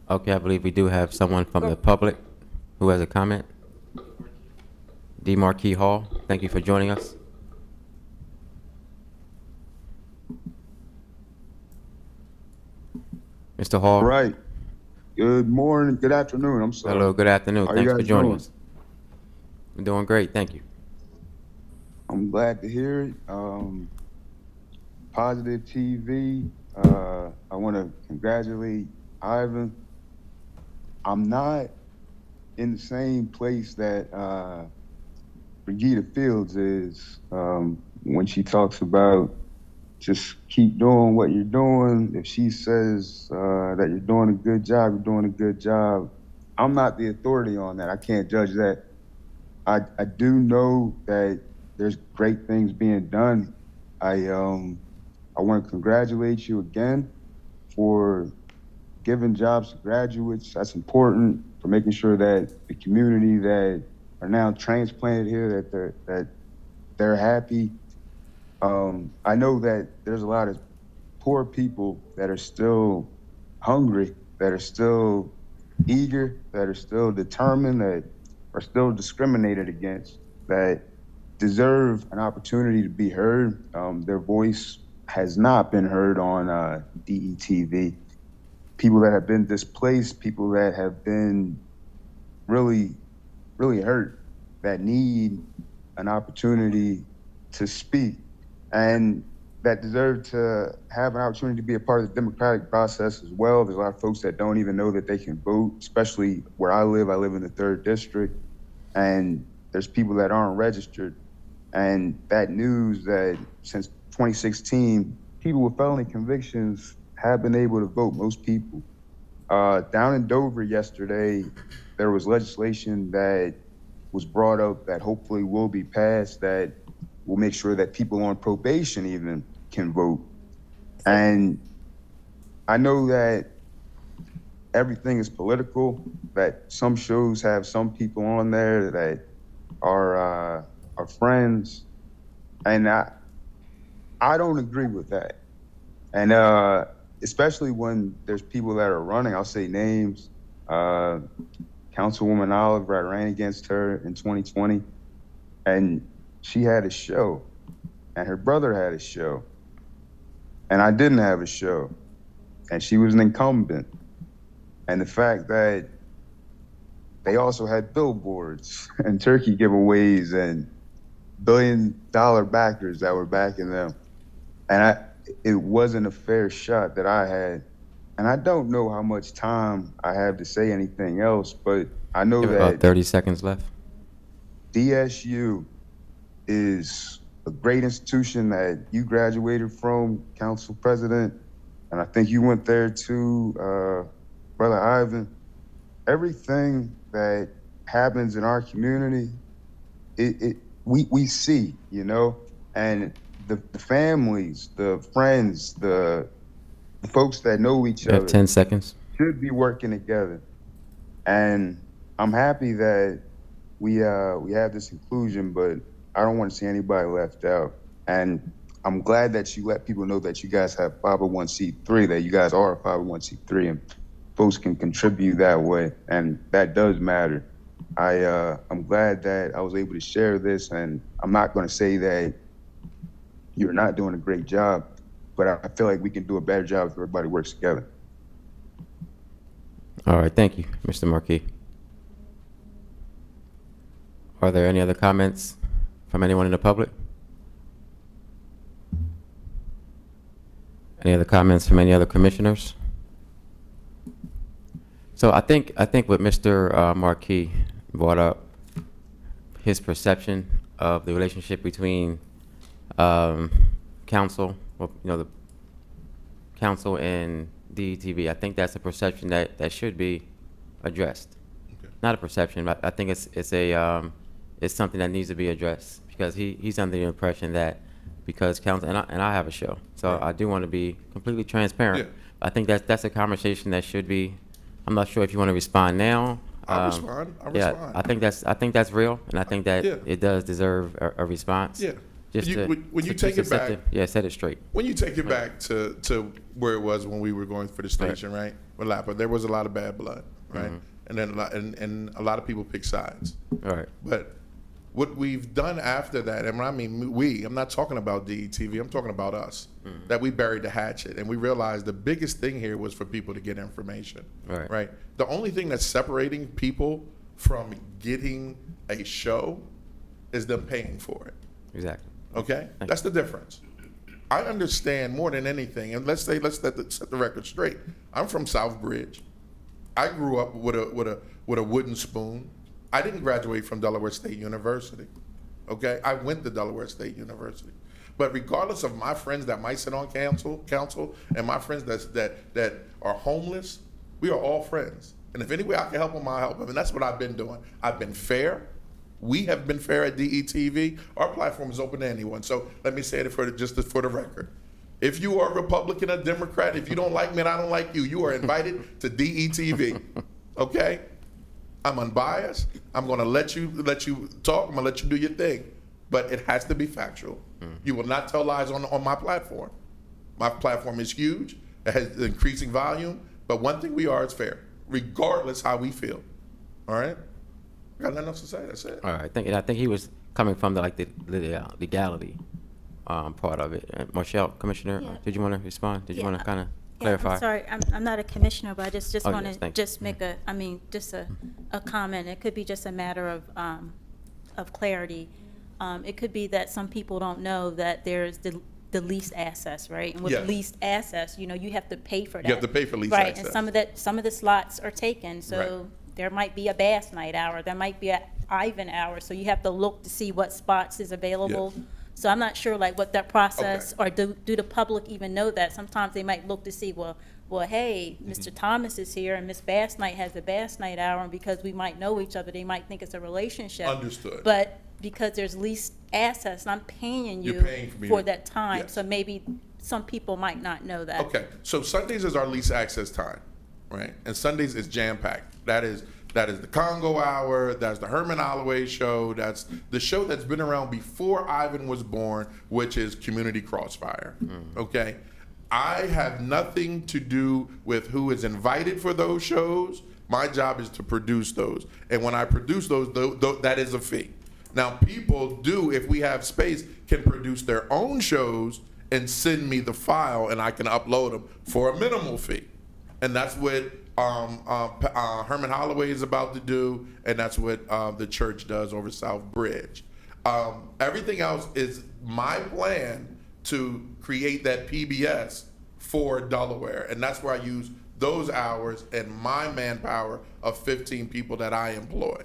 Okay, I believe we do have someone from the public who has a comment. D. Marquis Hall, thank you for joining us. Mr. Hall. Right. Good morning. Good afternoon. I'm sorry. Hello, good afternoon. How Thanks you for guys joining doing? us. We're doing great, thank you. I'm glad to hear it. Positive TV. I want to congratulate Ivan. I'm not in the same place that Brigida Fields is when she talks about just keep doing what you're doing. If she says that you're doing a good job, you're doing a good job. I'm not the authority on that. I can't judge that. I do know that there's great things being done. I want to congratulate you again for giving jobs to graduates. That's important, for making sure that the community that are now transplanted here, that they're happy. I know that there's a lot of poor people that are still hungry, that are still eager, that are still determined, that are still discriminated against, that deserve an opportunity to be heard. Their voice has not been heard on DETV. People that have been displaced, people that have been really, really hurt, that need an opportunity to speak, and that deserve to have an opportunity to be a part of the democratic process as well. There's a lot of folks that don't even know that they can vote, especially where I live. I live in the 3rd district, and there's people that aren't registered. And that news that since 2016, people with felony convictions have been able to vote, most people. Down in Dover yesterday, there was legislation that was brought up that hopefully will be passed that will make sure that people on probation even can vote. And I know that everything is political, that some shows have some people on there that are friends, and I don't agree with that. And especially when there's people that are running, I'll say names. Councilwoman Oliver, I ran against her in 2020, and she had a show, and her brother had a show, and I didn't have a show, and she was an incumbent. And the fact that they also had billboards and turkey giveaways and billion-dollar backers that were backing them, and it wasn't a fair shot that I had. And I don't know how much time I have to say anything else, but I know You have that about 30 seconds left. DSU is a great institution that you graduated from, Council President, and I think you went there too, Brother Ivan. Everything that happens in our community, we see, you know, and the families, the friends, the folks that know each You have other 10 seconds. should be working together. And I'm happy that we have this inclusion, but I don't want to see anybody left out. And I'm glad that you let people know that you guys have 501c3, that you guys are a 501c3, and folks can contribute that way, and that does matter. I'm glad that I was able to share this, and I'm not going to say that you're not doing a great job, but I feel like we can do a better job if everybody works together. All right, thank you, Mr. Marquis. Are there any other comments from anyone in the public? Any other comments from any other commissioners? So I think what Mr. Marquis brought up, his perception of the relationship between council, well, you know, the council and DETV, I think that's a perception that should be addressed. Okay. Not a perception, but I think it's something that needs to be addressed, because he's under the impression that because council, and I have a show, so Right. I do want to be completely transparent. Yeah. I think that's a conversation that should be. I'm not sure if you want to respond now. I'll respond. Yeah, respond. I think that's real, and I think that Yeah. it does deserve a response. Yeah. Just When you take it back, set it straight. when you take it back to where it was when we were going for the station, right? With Lapa, there was a lot of bad blood, right? And then a lot of people pick sides. All right. But what we've done after that, and when I mean we, I'm not talking about DETV, I'm talking about us, that we buried the hatchet, and we realized the biggest thing here was for people to get information, Right. The only thing that's separating people from getting a show is them paying for it, Exactly. okay? That's the difference. I understand more than anything, and let's set the record straight. I'm from Southbridge. I grew up with a wooden spoon. I didn't graduate from Delaware State University, okay? I went to Delaware State University. But regardless of my friends that might sit on council and my friends that are homeless, we are all friends. And if any way I can help them, I'll help them. And that's what I've been doing. I've been fair. We have been fair at DETV. Our platform is open to anyone. So let me say it for the record. If you are a Republican or Democrat, if you don't like me and I don't like you, you are invited to DETV, okay? I'm unbiased. I'm going to let you talk. I'm going to let you do your thing, but it has to be factual. You will not tell lies on my platform. My platform is huge. It has increasing volume, but one thing we are is fair, regardless how we feel. All right. I got nothing else to say. That's it. All right, I think he was coming from the legality part of it. Marshall, Commissioner, Yeah. did you want to respond? Did you Yeah, want to kind of Yeah, clarify? I'm sorry, I'm not a commissioner, but I just Oh, want yes, to thank you. just make just a comment. It could be just a matter of clarity. It could be that some people don't know that there's the leased access, right? And with Yes. leased access, you have to pay for that. You have to pay for leased Right, access. and some of the slots are taken, Right. so there might be a Bass Night Hour, there might be a Ivan Hour, so you have to look to see what spots is available. Yes. So I'm not sure like what that process, Okay. or do the public even know that? Sometimes they might look to see, well, hey, Mr. Thomas is here and Miss Bass Night has the Bass Night Hour, and because we might know each other, they might think it's a relationship. Understood. But because there's leased access, and I'm paying you You're paying for me for to- that time, yes. so maybe some people might not know that. Okay, so Sundays is our least access time, right? And Sundays is jam-packed. That is the Congo Hour, that's the Herman Holloway Show, that's the show that's been around before Ivan was born, which is Community Crossfire, okay? I have nothing to do with who is invited for those shows. My job is to produce those. And when I produce those, that is a fee. Now, people do, if we have space, can produce their own shows and send me the file, and I can upload them for a minimal fee. And that's what Herman Holloway is about to do, and that's what the church does over South Bridge. Everything else is my plan to create that PBS for Delaware, and that's where I use those hours and my manpower of 15 people that I employ.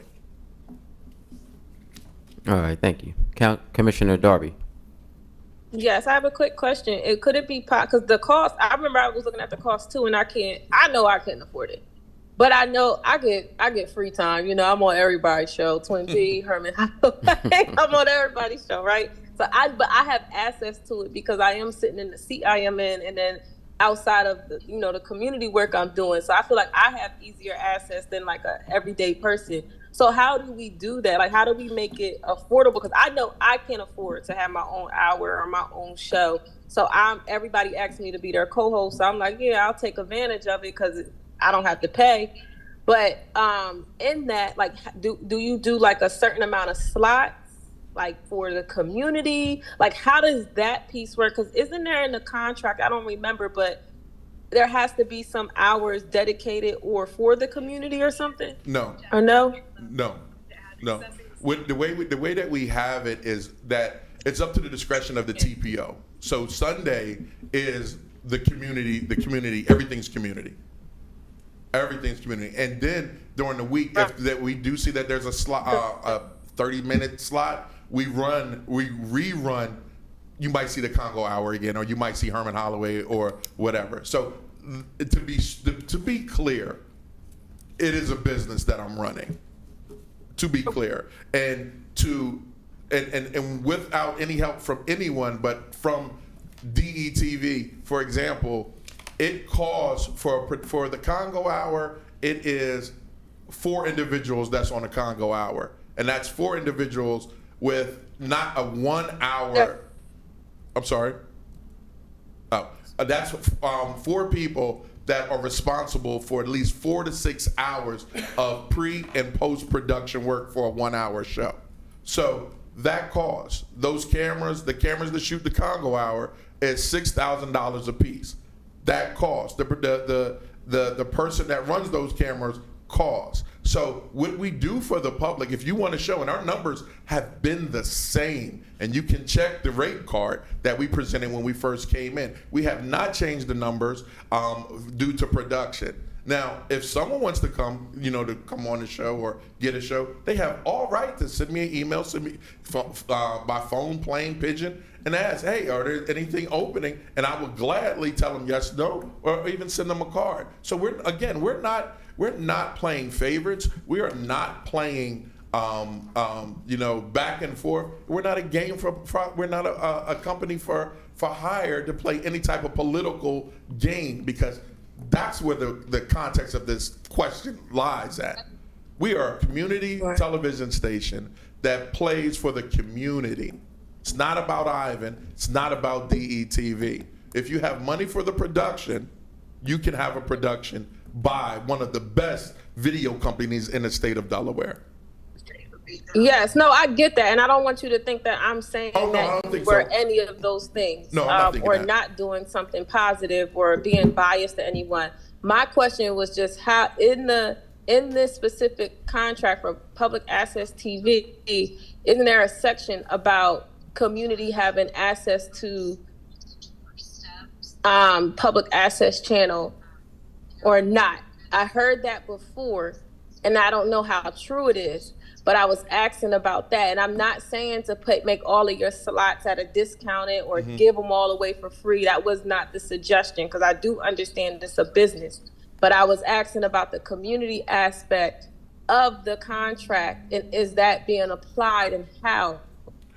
All right, thank you. Commissioner Darby. Yes, I have a quick question. Could it be because the cost? I remember I was looking at the cost too, and I know I couldn't afford it, but I know I get free time. I'm on everybody's show, Twin P, Herman Holloway. I'm on everybody's show, right? So but I have access to it because I am sitting in the seat I am in, and then outside of the community work I'm doing. So I feel like I have easier access than like a everyday person. So how do we do that? Like, how do we make it affordable? Because I know I can't afford to have my own hour or my own show. So everybody asks me to be their co-host. So I'm like, yeah, I'll take advantage of it because I don't have to pay. But in that, like, do you do like a certain amount of slots, like for the community? Like, how does that piece work? Because isn't there in the contract? I don't remember, but there has to be some hours dedicated or for the community or something. No. Or no? No. The way that we have it is that it's up to the discretion of the TPO. So Sunday is the community, everything's community. Everything's community. And then during the week, if that we do see that there's a slot, a 30-minute slot, we rerun. You might see the Congo Hour again, or you might see Herman Holloway or whatever. So to be clear, it is a business that I'm running. To be clear, and without any help from anyone, but from DETV, for example, it costs for the Congo Hour. It is 4 individuals that's on the Congo Hour, and that's 4 individuals with not a 1 hour. Yeah. I'm sorry. That's 4 people that are responsible for at least 4 to 6 hours of pre and post production work for a 1 hour show. So that cost, the cameras that shoot the Congo Hour is $6,000 a piece. That cost, the person that runs those cameras costs. So what we do for the public, if you want to show, and our numbers have been the same, and you can check the rate card that we presented when we first came in. We have not changed the numbers due to production. Now, if someone wants to come, to come on the show or get a show, they have all right to send me an email, send me by phone, plane, pigeon, and ask, hey, are there anything opening? And I will gladly tell them yes, no, or even send them a card. So we're not playing favorites. We are not playing, back and forth. We're not a game we're not a company for hire to play any type of political game, because that's where the context of this question lies at. We are a community television station that plays for the community. It's not about Ivan. It's not about DETV. If you have money for the production, you can have a production by one of the best video companies in the state of Delaware. Yes, no, I get that, and I don't want you to think that I'm saying Oh, no, I that don't you think were so. any of those things, No, I'm not thinking or that. not doing something positive or being biased to anyone. My question was just how in this specific contract for public access TV, isn't there a section about community having access to public access channel or not? I heard that before, and I don't know how true it is, but I was asking about that. And I'm not saying to make all of your slots at a discounted or give them all away for free. That was not the suggestion, because I do understand it's a business. But I was asking about the community aspect of the contract, and is that being applied, and how?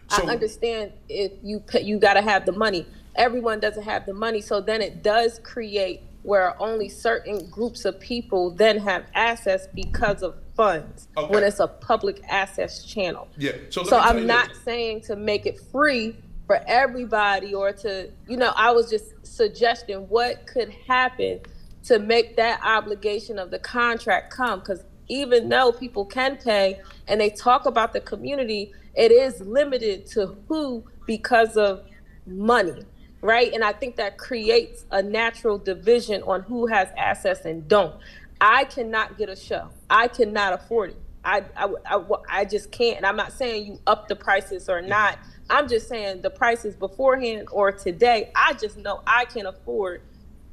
So- I understand if you pay, you got to have the money. Everyone doesn't have the money, so then it does create where only certain groups of people then have access because of funds, Okay. when it's a public access channel. Yeah. So, let So me tell I'm you not this. saying to make it free for everybody, or to, I was just suggesting what could happen to make that obligation of the contract come. Because even though people can pay and they talk about the community, it is limited to who because of money, right? And I think that creates a natural division on who has access and don't. I cannot get a show. I cannot afford it. I just can't. And I'm not saying you up the prices or not. I'm just saying the prices beforehand or today, I just know I can afford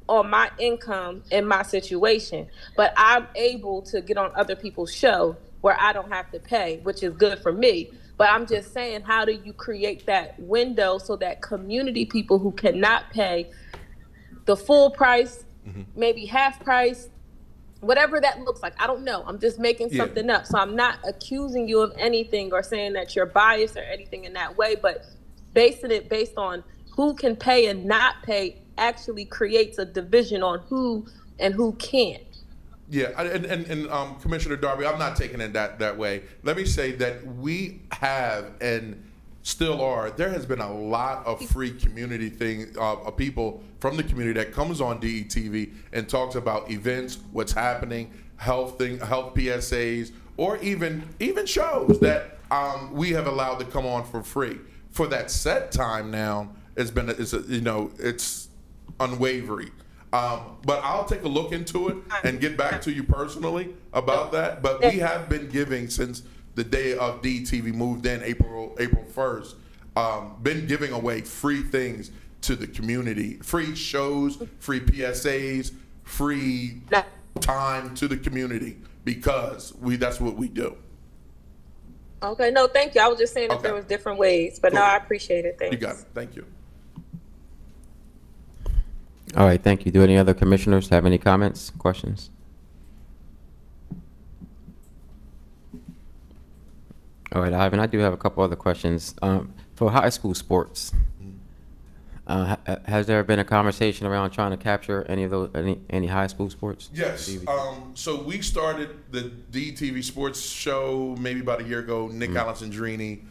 on my income in my situation. But I'm able to get on other people's show where I don't have to pay, which is good for me. But I'm just saying, how do you create that window so that community people who cannot pay the full price, maybe half price, whatever that looks like, I don't know. I'm just making something up. So I'm not accusing you of anything or saying that you're biased or anything in that way, but basing it based on who can pay and not pay actually creates a division on who and who can't. Yeah, and Commissioner Darby, I'm not taking it that way. Let me say that we have and still are. There has been a lot of free community thing of people from the community that comes on DETV and talks about events, what's happening, health PSAs, or even shows that we have allowed to come on for free. For that set time now, it's unwavering. But I'll take a look into it and get back to you personally about that. But we have been giving since the day of DTV moved in April 1st, been giving away free things to the community, free shows, free PSAs, free time to the community, because that's what we do. Okay, no, thank you. I was just saying that there was different ways, but no, I appreciate it. Thanks. You got it. Thank you. All right, thank you. Do any other commissioners have any comments, questions? All right, Ivan, I do have a couple other questions. For high school sports, has there been a conversation around trying to capture any of those, any high school sports? Yes. So we started the DTV Sports Show maybe about a year ago. Nick Alessandrini,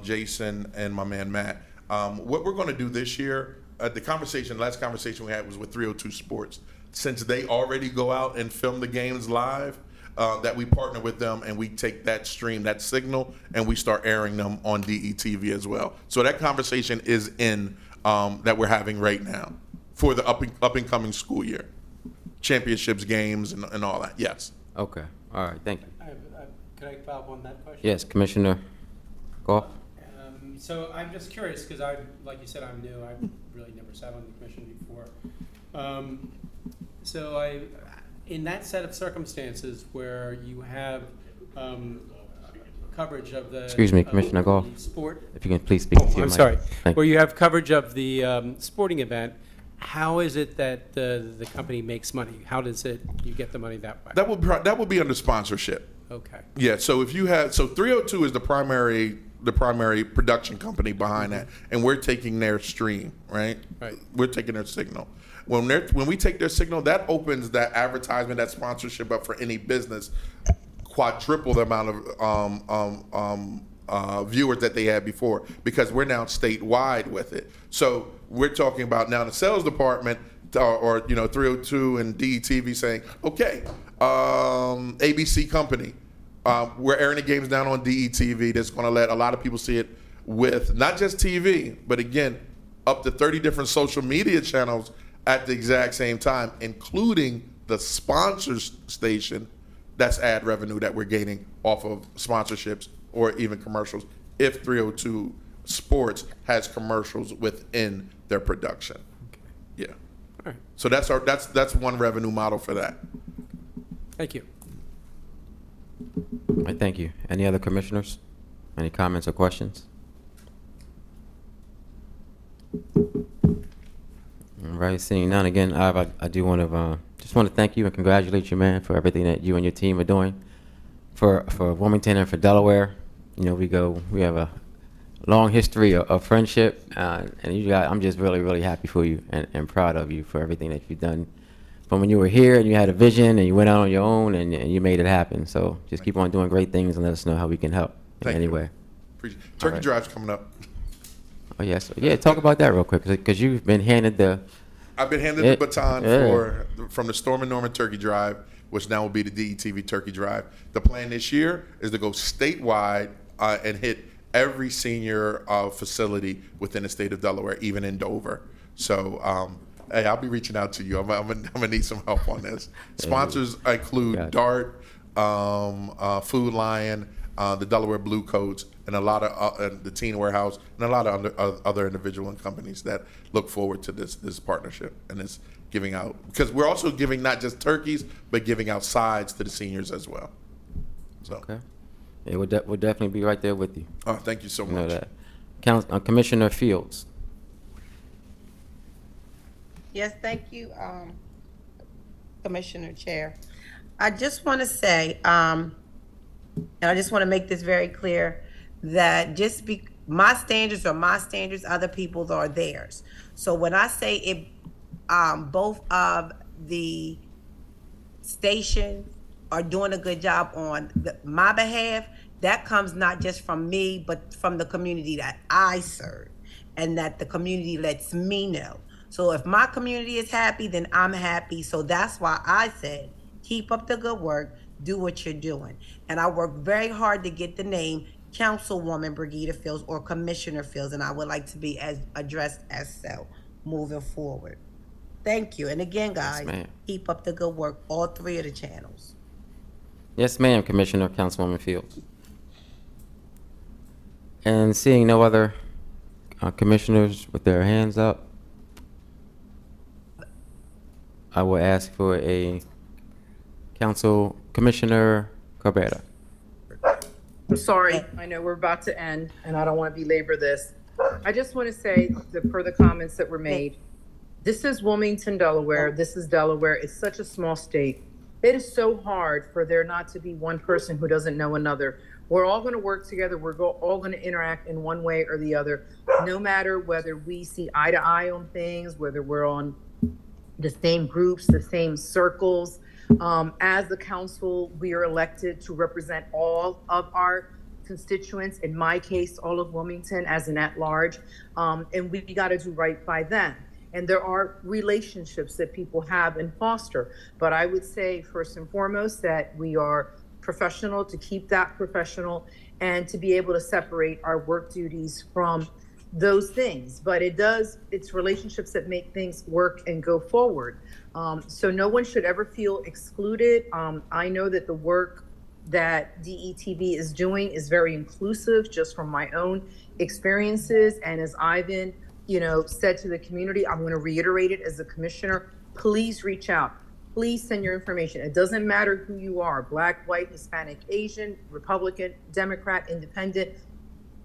Jason, and my man Matt. What we're going to do this year, last conversation we had was with 302 Sports. Since they already go out and film the games live, that we partner with them and we take that stream, that signal, and we start airing them on DETV as well. So that conversation is in that we're having right now for the up and coming school year, championships, games, and all that. Yes. Okay. All right. Thank you. Could I follow up on that question? Yes, Commissioner Goff. So I'm just curious, because like you said, I'm new. I've really never sat on the commission before. In that set of circumstances where you have coverage of the Excuse me, Commissioner Goff. sport. If you can please speak to your I'm mic. sorry. Thank Where you. you have coverage of the sporting event, how is it that the company makes money? How does you get the money that way? That would be under sponsorship. Okay. Yeah. So if you have 302 is the primary production company behind that, and we're taking their stream, right? Right. We're taking their signal. When we take their signal, that opens that advertisement, that sponsorship up for any business, quadruple the amount of viewers that they had before, because we're now statewide with it. So we're talking about now the sales department or 302 and DETV saying, okay, ABC company, We're airing the games down on DETV. That's going to let a lot of people see it with not just TV, but again, up to 30 different social media channels at the exact same time, including the sponsors station. That's ad revenue that we're gaining off of sponsorships or even commercials if 302 Sports has commercials within their production. Yeah. All right, So that's one revenue model for that. thank you. All right, thank you. Any other commissioners? Any comments or questions? All right, seeing none, again, I do want to, just want to thank you and congratulate you, man, for everything that you and your team are doing for Wilmington and for Delaware. You know, we have a long history of friendship, and you guys, I'm just really, really happy for you and proud of you for everything that you've done from when you were here and you had a vision and you went out on your own and you made it happen. So just keep on doing great things and let us know how we can help in Thank any you. way. Appreciate it. All Turkey right. Drive's coming up. Oh, yes. Yeah, talk about that real quick, because you've been handed the, I've been handed Yeah, the baton yeah. from the Storm and Norman Turkey Drive, which now will be the DETV Turkey Drive. The plan this year is to go statewide and hit every senior facility within the state of Delaware, even in Dover. So, hey, I'll be reaching out to you. I'm gonna need some help on this. Sponsors include Gotcha. DART, Food Lion, the Delaware Blue Coats, and a lot of the Teen Warehouse, and a lot of other individual and companies that look forward to this partnership and this giving out, because we're also giving not just turkeys, but giving out sides to the seniors as well. So, okay. Yeah, we'll definitely be right there with you. thank you so You know much. that. Commissioner Fields. Yes, thank you, Commissioner Chair. I just want to say, and I just want to make this very clear, that my standards are my standards, other people's are theirs. So when I say it, both of the stations are doing a good job on my behalf, that comes not just from me, but from the community that I serve, and that the community lets me know. So if my community is happy, then I'm happy. So that's why I said, keep up the good work, do what you're doing. And I work very hard to get the name Councilwoman Brigida Fields or Commissioner Fields, and I would like to be addressed as so moving forward. Thank you. And again, guys, ma'am. keep up the good work, all three of the channels. Yes, ma'am, Commissioner, Councilwoman Fields. And seeing no other commissioners with their hands up, I will ask for a Council Commissioner Cabrera. I'm sorry, I know we're about to end, and I don't want to belabor this. I just want to say, per the comments that were made, this is Wilmington, Delaware. This is Delaware. It's such a small state. It is so hard for there not to be one person who doesn't know another. We're all going to work together. We're all going to interact in one way or the other, no matter whether we see eye to eye on things, whether we're on the same groups, the same circles. As the council, we are elected to represent all of our constituents, in my case, all of Wilmington as an at-large, and we got to do right by them. And there are relationships that people have and foster. But I would say, first and foremost, that we are professional, to keep that professional, and to be able to separate our work duties from those things. But it's relationships that make things work and go forward. So no one should ever feel excluded. I know that the work that DETV is doing is very inclusive, just from my own experiences. And as Ivan, said to the community, I'm going to reiterate it as a commissioner, please reach out. Please send your information. It doesn't matter who you are, Black, white, Hispanic, Asian, Republican, Democrat, Independent.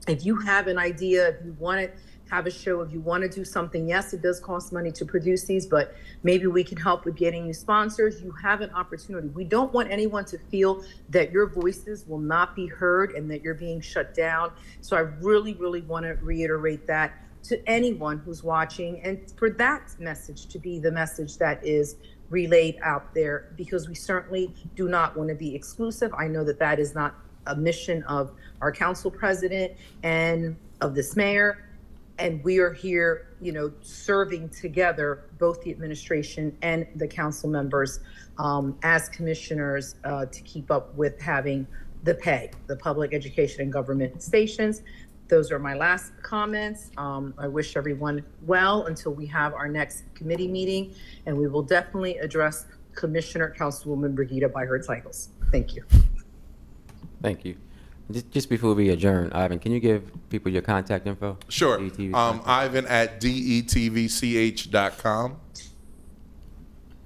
If you have an idea, if you want to have a show, if you want to do something, yes, it does cost money to produce these, but maybe we can help with getting you sponsors. You have an opportunity. We don't want anyone to feel that your voices will not be heard and that you're being shut down. So I really, really want to reiterate that to anyone who's watching, and for that message to be the message that is relayed out there, because we certainly do not want to be exclusive. I know that that is not a mission of our council president and of this mayor. And we are here, serving together, both the administration and the council members as commissioners, to keep up with having the PEG, the Public Education and Government Stations. Those are my last comments. I wish everyone well until we have our next committee meeting, and we will definitely address Commissioner Councilwoman Brigida by her titles. Thank you. Thank you. Just before we adjourn, Ivan, can you give people your contact info? Sure. DETV Ivan at detvch.com.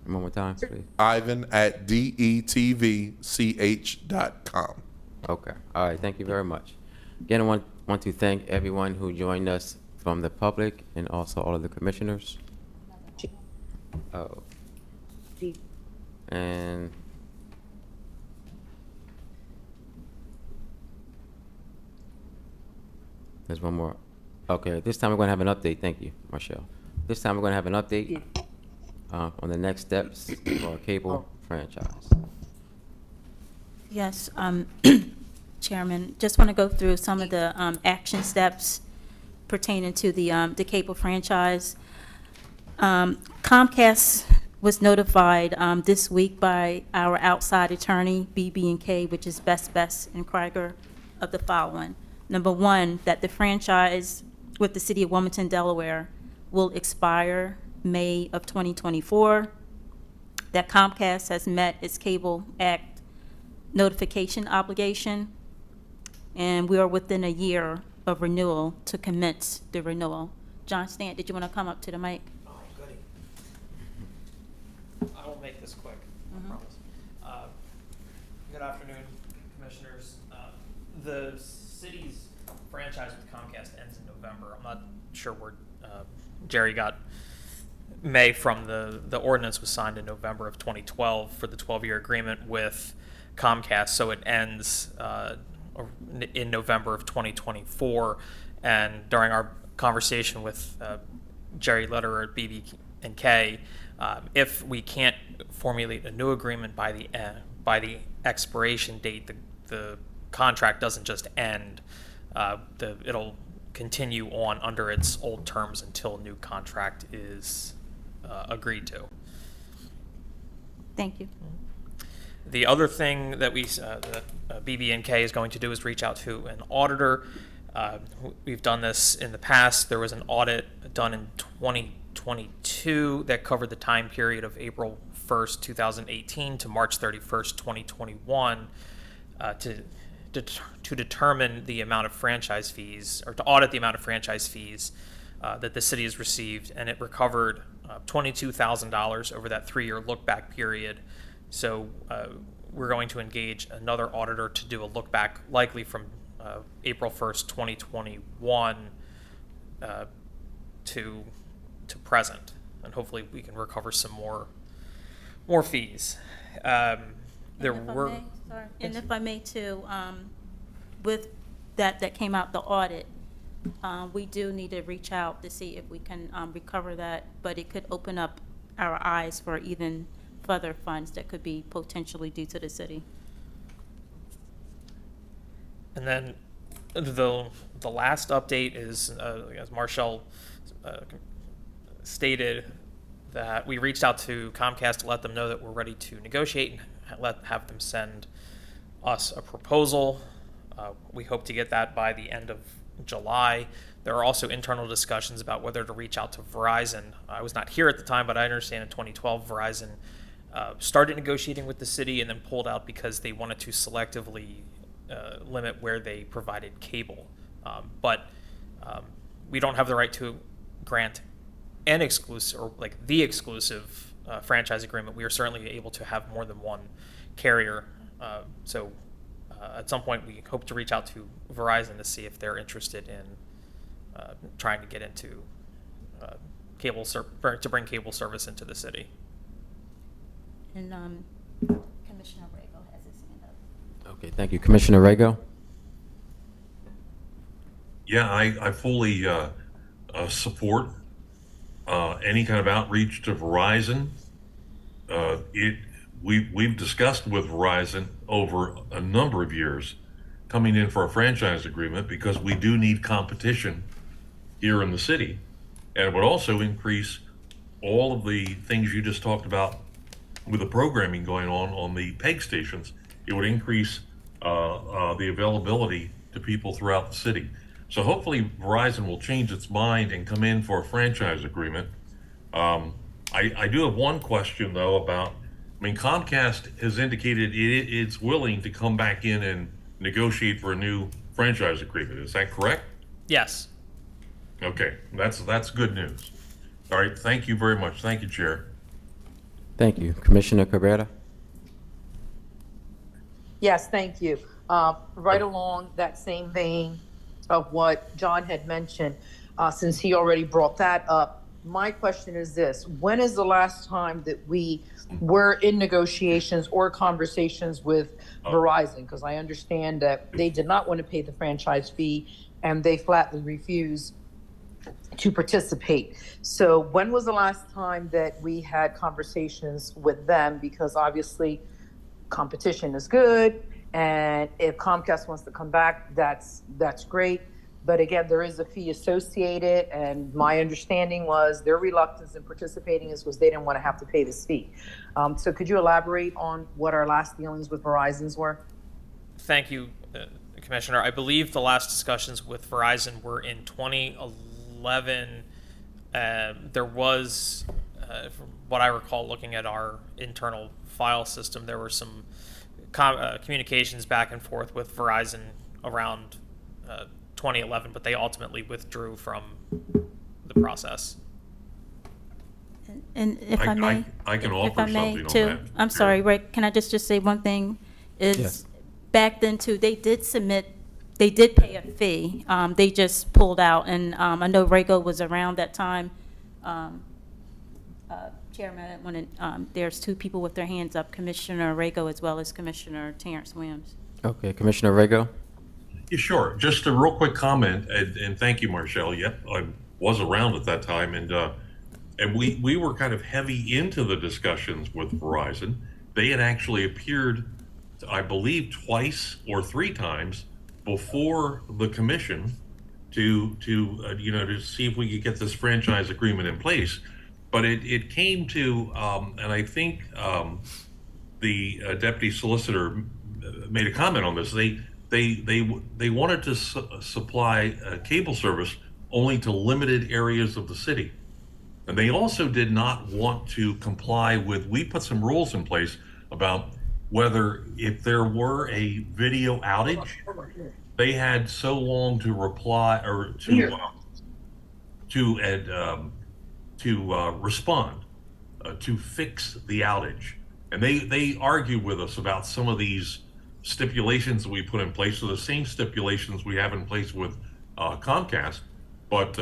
One more time, please. Ivan at detvch.com. Okay. All right. Thank you very much. Again, I want to thank everyone who joined us from the public and also all of the commissioners. Oh. And there's one more. Okay, this time we're going to have an update. Thank you, Marshall. This time we're going to have an update on the next steps for our cable franchise. Yes, Chairman, just want to go through some of the action steps pertaining to the cable franchise. Comcast was notified this week by our outside attorney, BB&K, which is Best and Krieger, of the following. Number one, that the franchise with the City of Wilmington, Delaware, will expire May of 2024. That Comcast has met its Cable Act notification obligation, and we are within a year of renewal to commence the renewal. John Stant, did you want to come up to the mic? Oh, goody. I will make this quick, I promise. Good afternoon, commissioners. The city's franchise with Comcast ends in November. I'm not sure where Jerry got May from. The ordinance was signed in November of 2012 for the 12-year agreement with Comcast, so it ends in November of 2024. And during our conversation with Jerry Lederer at BB&K, if we can't formulate a new agreement by the expiration date, the contract doesn't just end. It'll continue on under its old terms until a new contract is agreed to. Thank you. The other thing that BB&K is going to do is reach out to an auditor. We've done this in the past. There was an audit done in 2022 that covered the time period of April 1st, 2018 to March 31st, 2021 to determine the amount of franchise fees, or to audit the amount of franchise fees that the city has received, and it recovered $22,000 over that 3-year look-back period. So we're going to engage another auditor to do a look-back, likely from April 1st, 2021 to present, and hopefully we can recover some more fees. And if I may too, with that came out, the audit, we do need to reach out to see if we can recover that, but it could open up our eyes for even further funds that could be potentially due to the city. And then the last update is, as Marshall stated, that we reached out to Comcast to let them know that we're ready to negotiate and have them send us a proposal. We hope to get that by the end of July. There are also internal discussions about whether to reach out to Verizon. I was not here at the time, but I understand in 2012 Verizon started negotiating with the city and then pulled out because they wanted to selectively limit where they provided cable. But we don't have the right to grant an exclusive, or like the exclusive franchise agreement. We are certainly able to have more than one carrier. So at some point we hope to reach out to Verizon to see if they're interested in trying to get into to bring cable service into the city. And Commissioner Rago has his hand up. Okay, thank you. Commissioner Rago? Yeah, I fully support any kind of outreach to Verizon. We've discussed with Verizon over a number of years coming in for a franchise agreement because we do need competition here in the city. And it would also increase all of the things you just talked about with the programming going on the PEG stations. It would increase the availability to people throughout the city. So hopefully Verizon will change its mind and come in for a franchise agreement. I do have one question though about, I mean, Comcast has indicated it's willing to come back in and negotiate for a new franchise agreement. Is that correct? Yes. Okay, that's good news. All right, thank you very much. Thank you, Chair. Thank you. Commissioner Cabrera? Yes, thank you. Right along that same vein of what John had mentioned, since he already brought that up, my question is this: when is the last time that we were in negotiations or conversations with Verizon? Because I understand that they did not want to pay the franchise fee and they flatly refused to participate. So when was the last time that we had conversations with them? Because obviously competition is good, and if Comcast wants to come back, that's great. But again, there is a fee associated, and my understanding was their reluctance in participating is because they didn't want to have to pay this fee. So could you elaborate on what our last dealings with Verizon's were? Thank you, Commissioner. I believe the last discussions with Verizon were in 2011. There was, from what I recall, looking at our internal file system, there were some communications back and forth with Verizon around 2011, but they ultimately withdrew from the process. And if I may, I can if offer I may something on too, that. I'm sorry, Rick, can I just say one thing? Is Yes. back then too, they did pay a fee. They just pulled out, and I know Rago was around that time. Chairman, I want to, there's two people with their hands up, Commissioner Rago as well as Commissioner Terrence Williams. Okay, Commissioner Rago? Yeah, sure. Just a real quick comment, and thank you, Marshall. Yep, I was around at that time, and we were kind of heavy into the discussions with Verizon. They had actually appeared, I believe, twice or three times before the commission to see if we could get this franchise agreement in place. But it came to, and I think the deputy solicitor made a comment on this. They wanted to supply cable service only to limited areas of the city. And they also did not want to comply with, we put some rules in place about whether if there were a video outage, they had so long to reply or to respond, to fix the outage. And they argued with us about some of these stipulations that we put in place, so the same stipulations we have in place with Comcast, but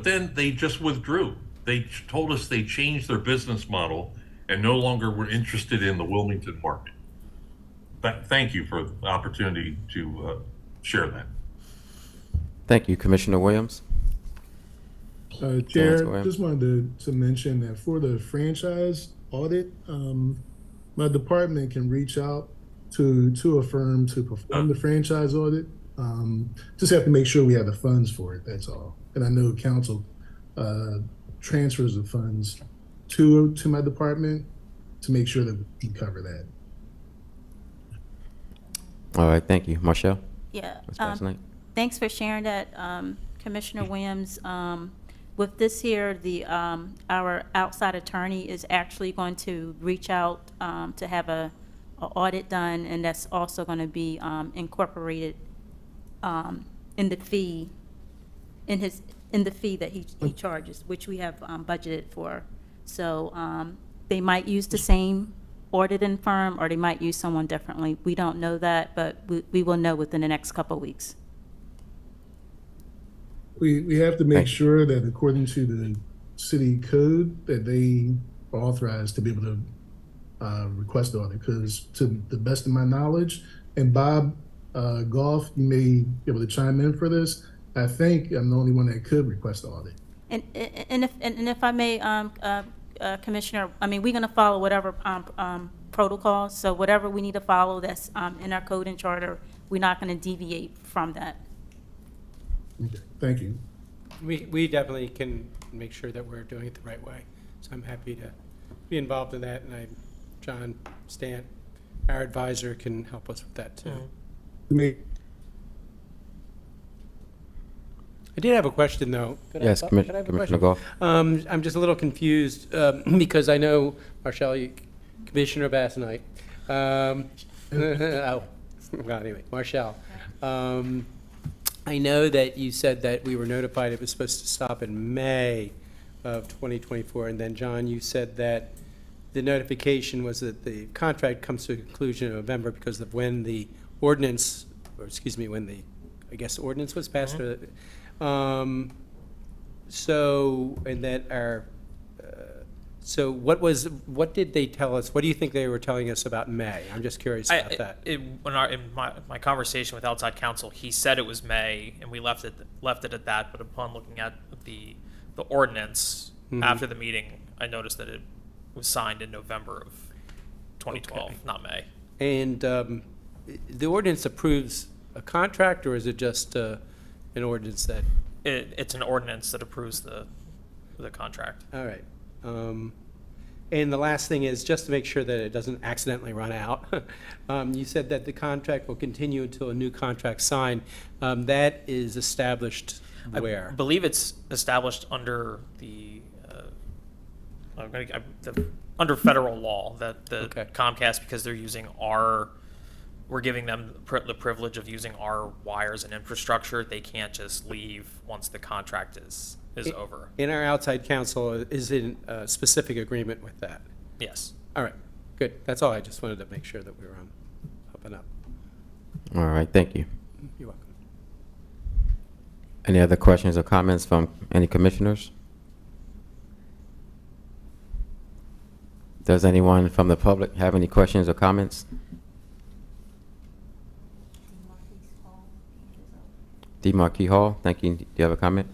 then they just withdrew. They told us they changed their business model and no longer were interested in the Wilmington market. Thank you for the opportunity to share that. Thank you, Commissioner Williams. Chair, go ahead. just wanted to mention that for the franchise audit, my department can reach out to a firm to perform the franchise audit. Just have to make sure we have the funds for it, that's all. And I know council transfers of funds to my department to make sure that we cover that. All right, thank you. Marshall? Yeah. Ms. Basnight? Thanks for sharing that, Commissioner Williams. With this here, our outside attorney is actually going to reach out to have a audit done, and that's also going to be incorporated in the fee, in the fee that he charges, which we have budgeted for. So they might use the same auditing firm, or they might use someone differently. We don't know that, but we will know within the next couple of weeks. We have to make sure that according to the city code that they are authorized to be able to request the audit, because to the best of my knowledge, and Bob Goff, you may be able to chime in for this, I think I'm the only one that could request the audit. And if I may, Commissioner, I mean, we're going to follow whatever protocols, so whatever we need to follow that's in our code and charter, we're not going to deviate from that. Okay, thank you. We definitely can make sure that we're doing it the right way. So I'm happy to be involved in that, and John Stant, our advisor, can help us with that too. to make I did have a question, though. Could I- Yes, could I have a Commissioner question? Goff. I'm just a little confused because I know, Marshall, Commissioner Bass and I, oh, well, anyway, Marshall, I know that you said that we were notified it was supposed to stop in May of 2024, and then, John, you said that the notification was that the contract comes to a conclusion in November because of when the ordinance, or excuse me, when the, I guess, ordinance was passed, or so, and that our, so what did they tell us? What do you think they were telling us about May? I'm just curious about that. In my conversation with outside counsel, he said it was May, and we left it at that. But upon looking at the ordinance after the meeting, I noticed that it was signed in November of 2012, not May. And the ordinance approves a contract, or is it just an ordinance that? It's an ordinance that approves the contract. All right. And the last thing is, just to make sure that it doesn't accidentally run out, you said that the contract will continue until a new contract signed. That is established where? I believe it's established under under federal law that the Comcast, because they're using we're giving them the privilege of using our wires and infrastructure. They can't just leave once the contract is over. In our outside counsel is in a specific agreement with that. Yes. All right, good. That's all. I just wanted to make sure that we were on up and up. All right, thank you. You're welcome. Any other questions or comments from any commissioners? Does anyone from the public have any questions or comments? DeMarquis Hall, thank you. Do you have a comment?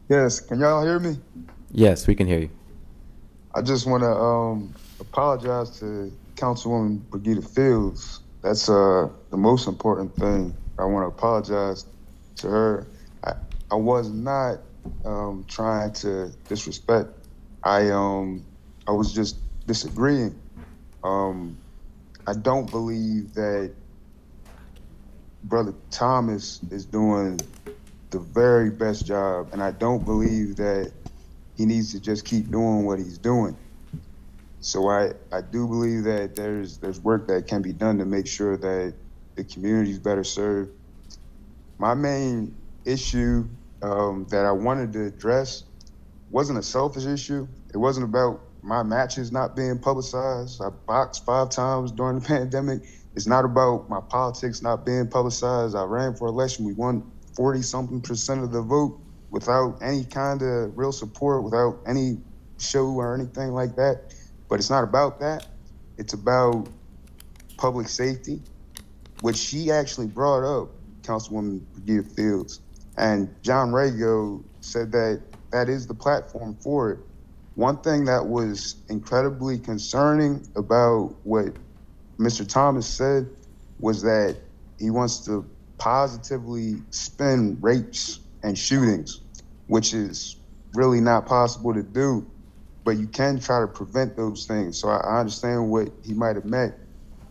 Yes, can y'all hear me? Yes, we can hear you. I just want to apologize to Councilwoman Brigida Fields. That's the most important thing. I want to apologize to her. I was not trying to disrespect. I was just disagreeing. I don't believe that Brother Thomas is doing the very best job, and I don't believe that he needs to just keep doing what he's doing. So I do believe that there's work that can be done to make sure that the community is better served. My main issue that I wanted to address wasn't a selfish issue. It wasn't about my matches not being publicized. I boxed 5 times during the pandemic. It's not about my politics not being publicized. I ran for election. We won 40-something% of the vote without any kind of real support, without any show or anything like that. But it's not about that. It's about public safety, which she actually brought up, Councilwoman Brigida Fields. And John Rago said that that is the platform for it. One thing that was incredibly concerning about what Mr. Thomas said was that he wants to positively spin rapes and shootings, which is really not possible to do, but you can try to prevent those things. So I understand what he might have meant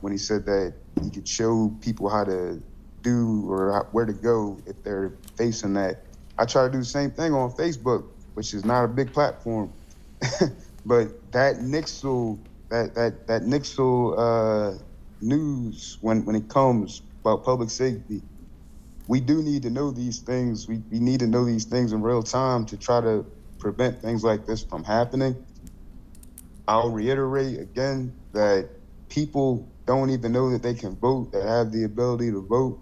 when he said that he could show people how to do or where to go if they're facing that. I try to do the same thing on Facebook, which is not a big platform. But that Nixle, that Nixle news, when it comes about public safety, we do need to know these things. We need to know these things in real time to try to prevent things like this from happening. I'll reiterate again that people don't even know that they can vote, that have the ability to vote.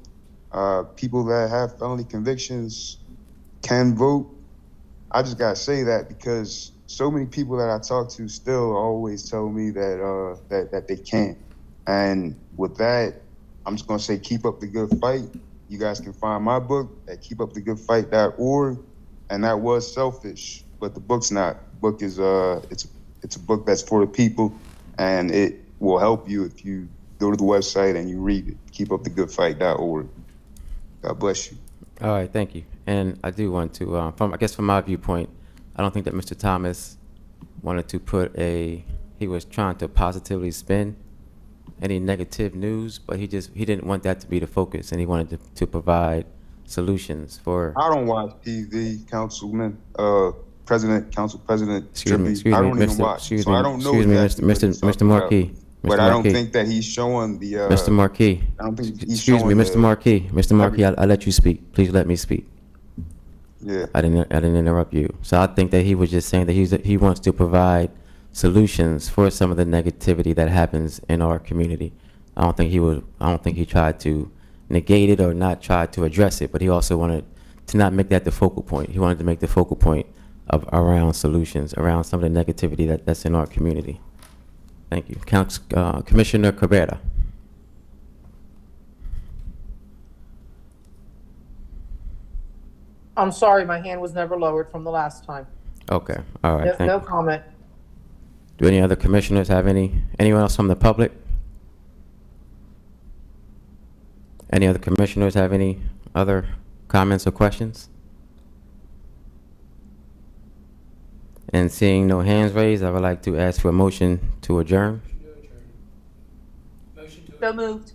People that have felony convictions can vote. I just gotta say that because so many people that I talk to still always tell me that that they can't. And with that, I'm just gonna say keep up the good fight. You guys can find my book at keepupthegoodfight.org, and that was selfish, but the book's not. The book is it's a book that's for the people, and it will help you if you go to the website and you read it. Keepupthegoodfight.org. God bless you. All right, thank you. And I do want to, I guess from my viewpoint, I don't think that Mr. Thomas wanted to he was trying to positively spin any negative news, but he didn't want that to be the focus, and he wanted to provide solutions for. I don't watch TV, Councilman, Council President Excuse me, Trippy. I don't even watch, excuse so me, I don't know excuse me, exactly what he's Mr. talking about. Marquis. But Mr. I don't Marquis. think that he's showing the. Mr. Marquis. I don't think he's Excuse me, showing Mr. the- Marquis. Mr. Marquis, I'll let you speak. Please let me speak. Yeah. I didn't interrupt you. So I think that he was just saying that he wants to provide solutions for some of the negativity that happens in our community. I don't think he tried to negate it or not try to address it, but he also wanted to not make that the focal point. He wanted to make the focal point of around solutions, around some of the negativity that's in our community. Thank you. Commissioner Cabrera. I'm sorry, my hand was never lowered from the last time. Okay. All right. No comment. Do any other commissioners have anyone else from the public? Any other commissioners have any other comments or questions? And seeing no hands raised, I would like to ask for a motion to adjourn. So moved.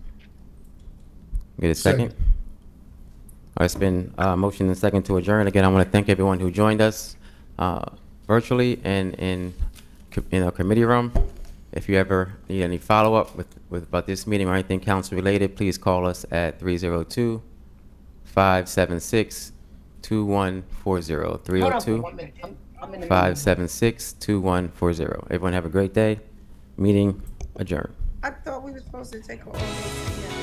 Get a second? Second. All right, it's been motion and second to adjourn. Again, I want to thank everyone who joined us virtually and in our committee room. If you ever need any follow-up with about this meeting or anything council related, please call us at 302-576-2140. 302-576-2140. Everyone have a great day. Meeting adjourned. I thought we were supposed to take all those together.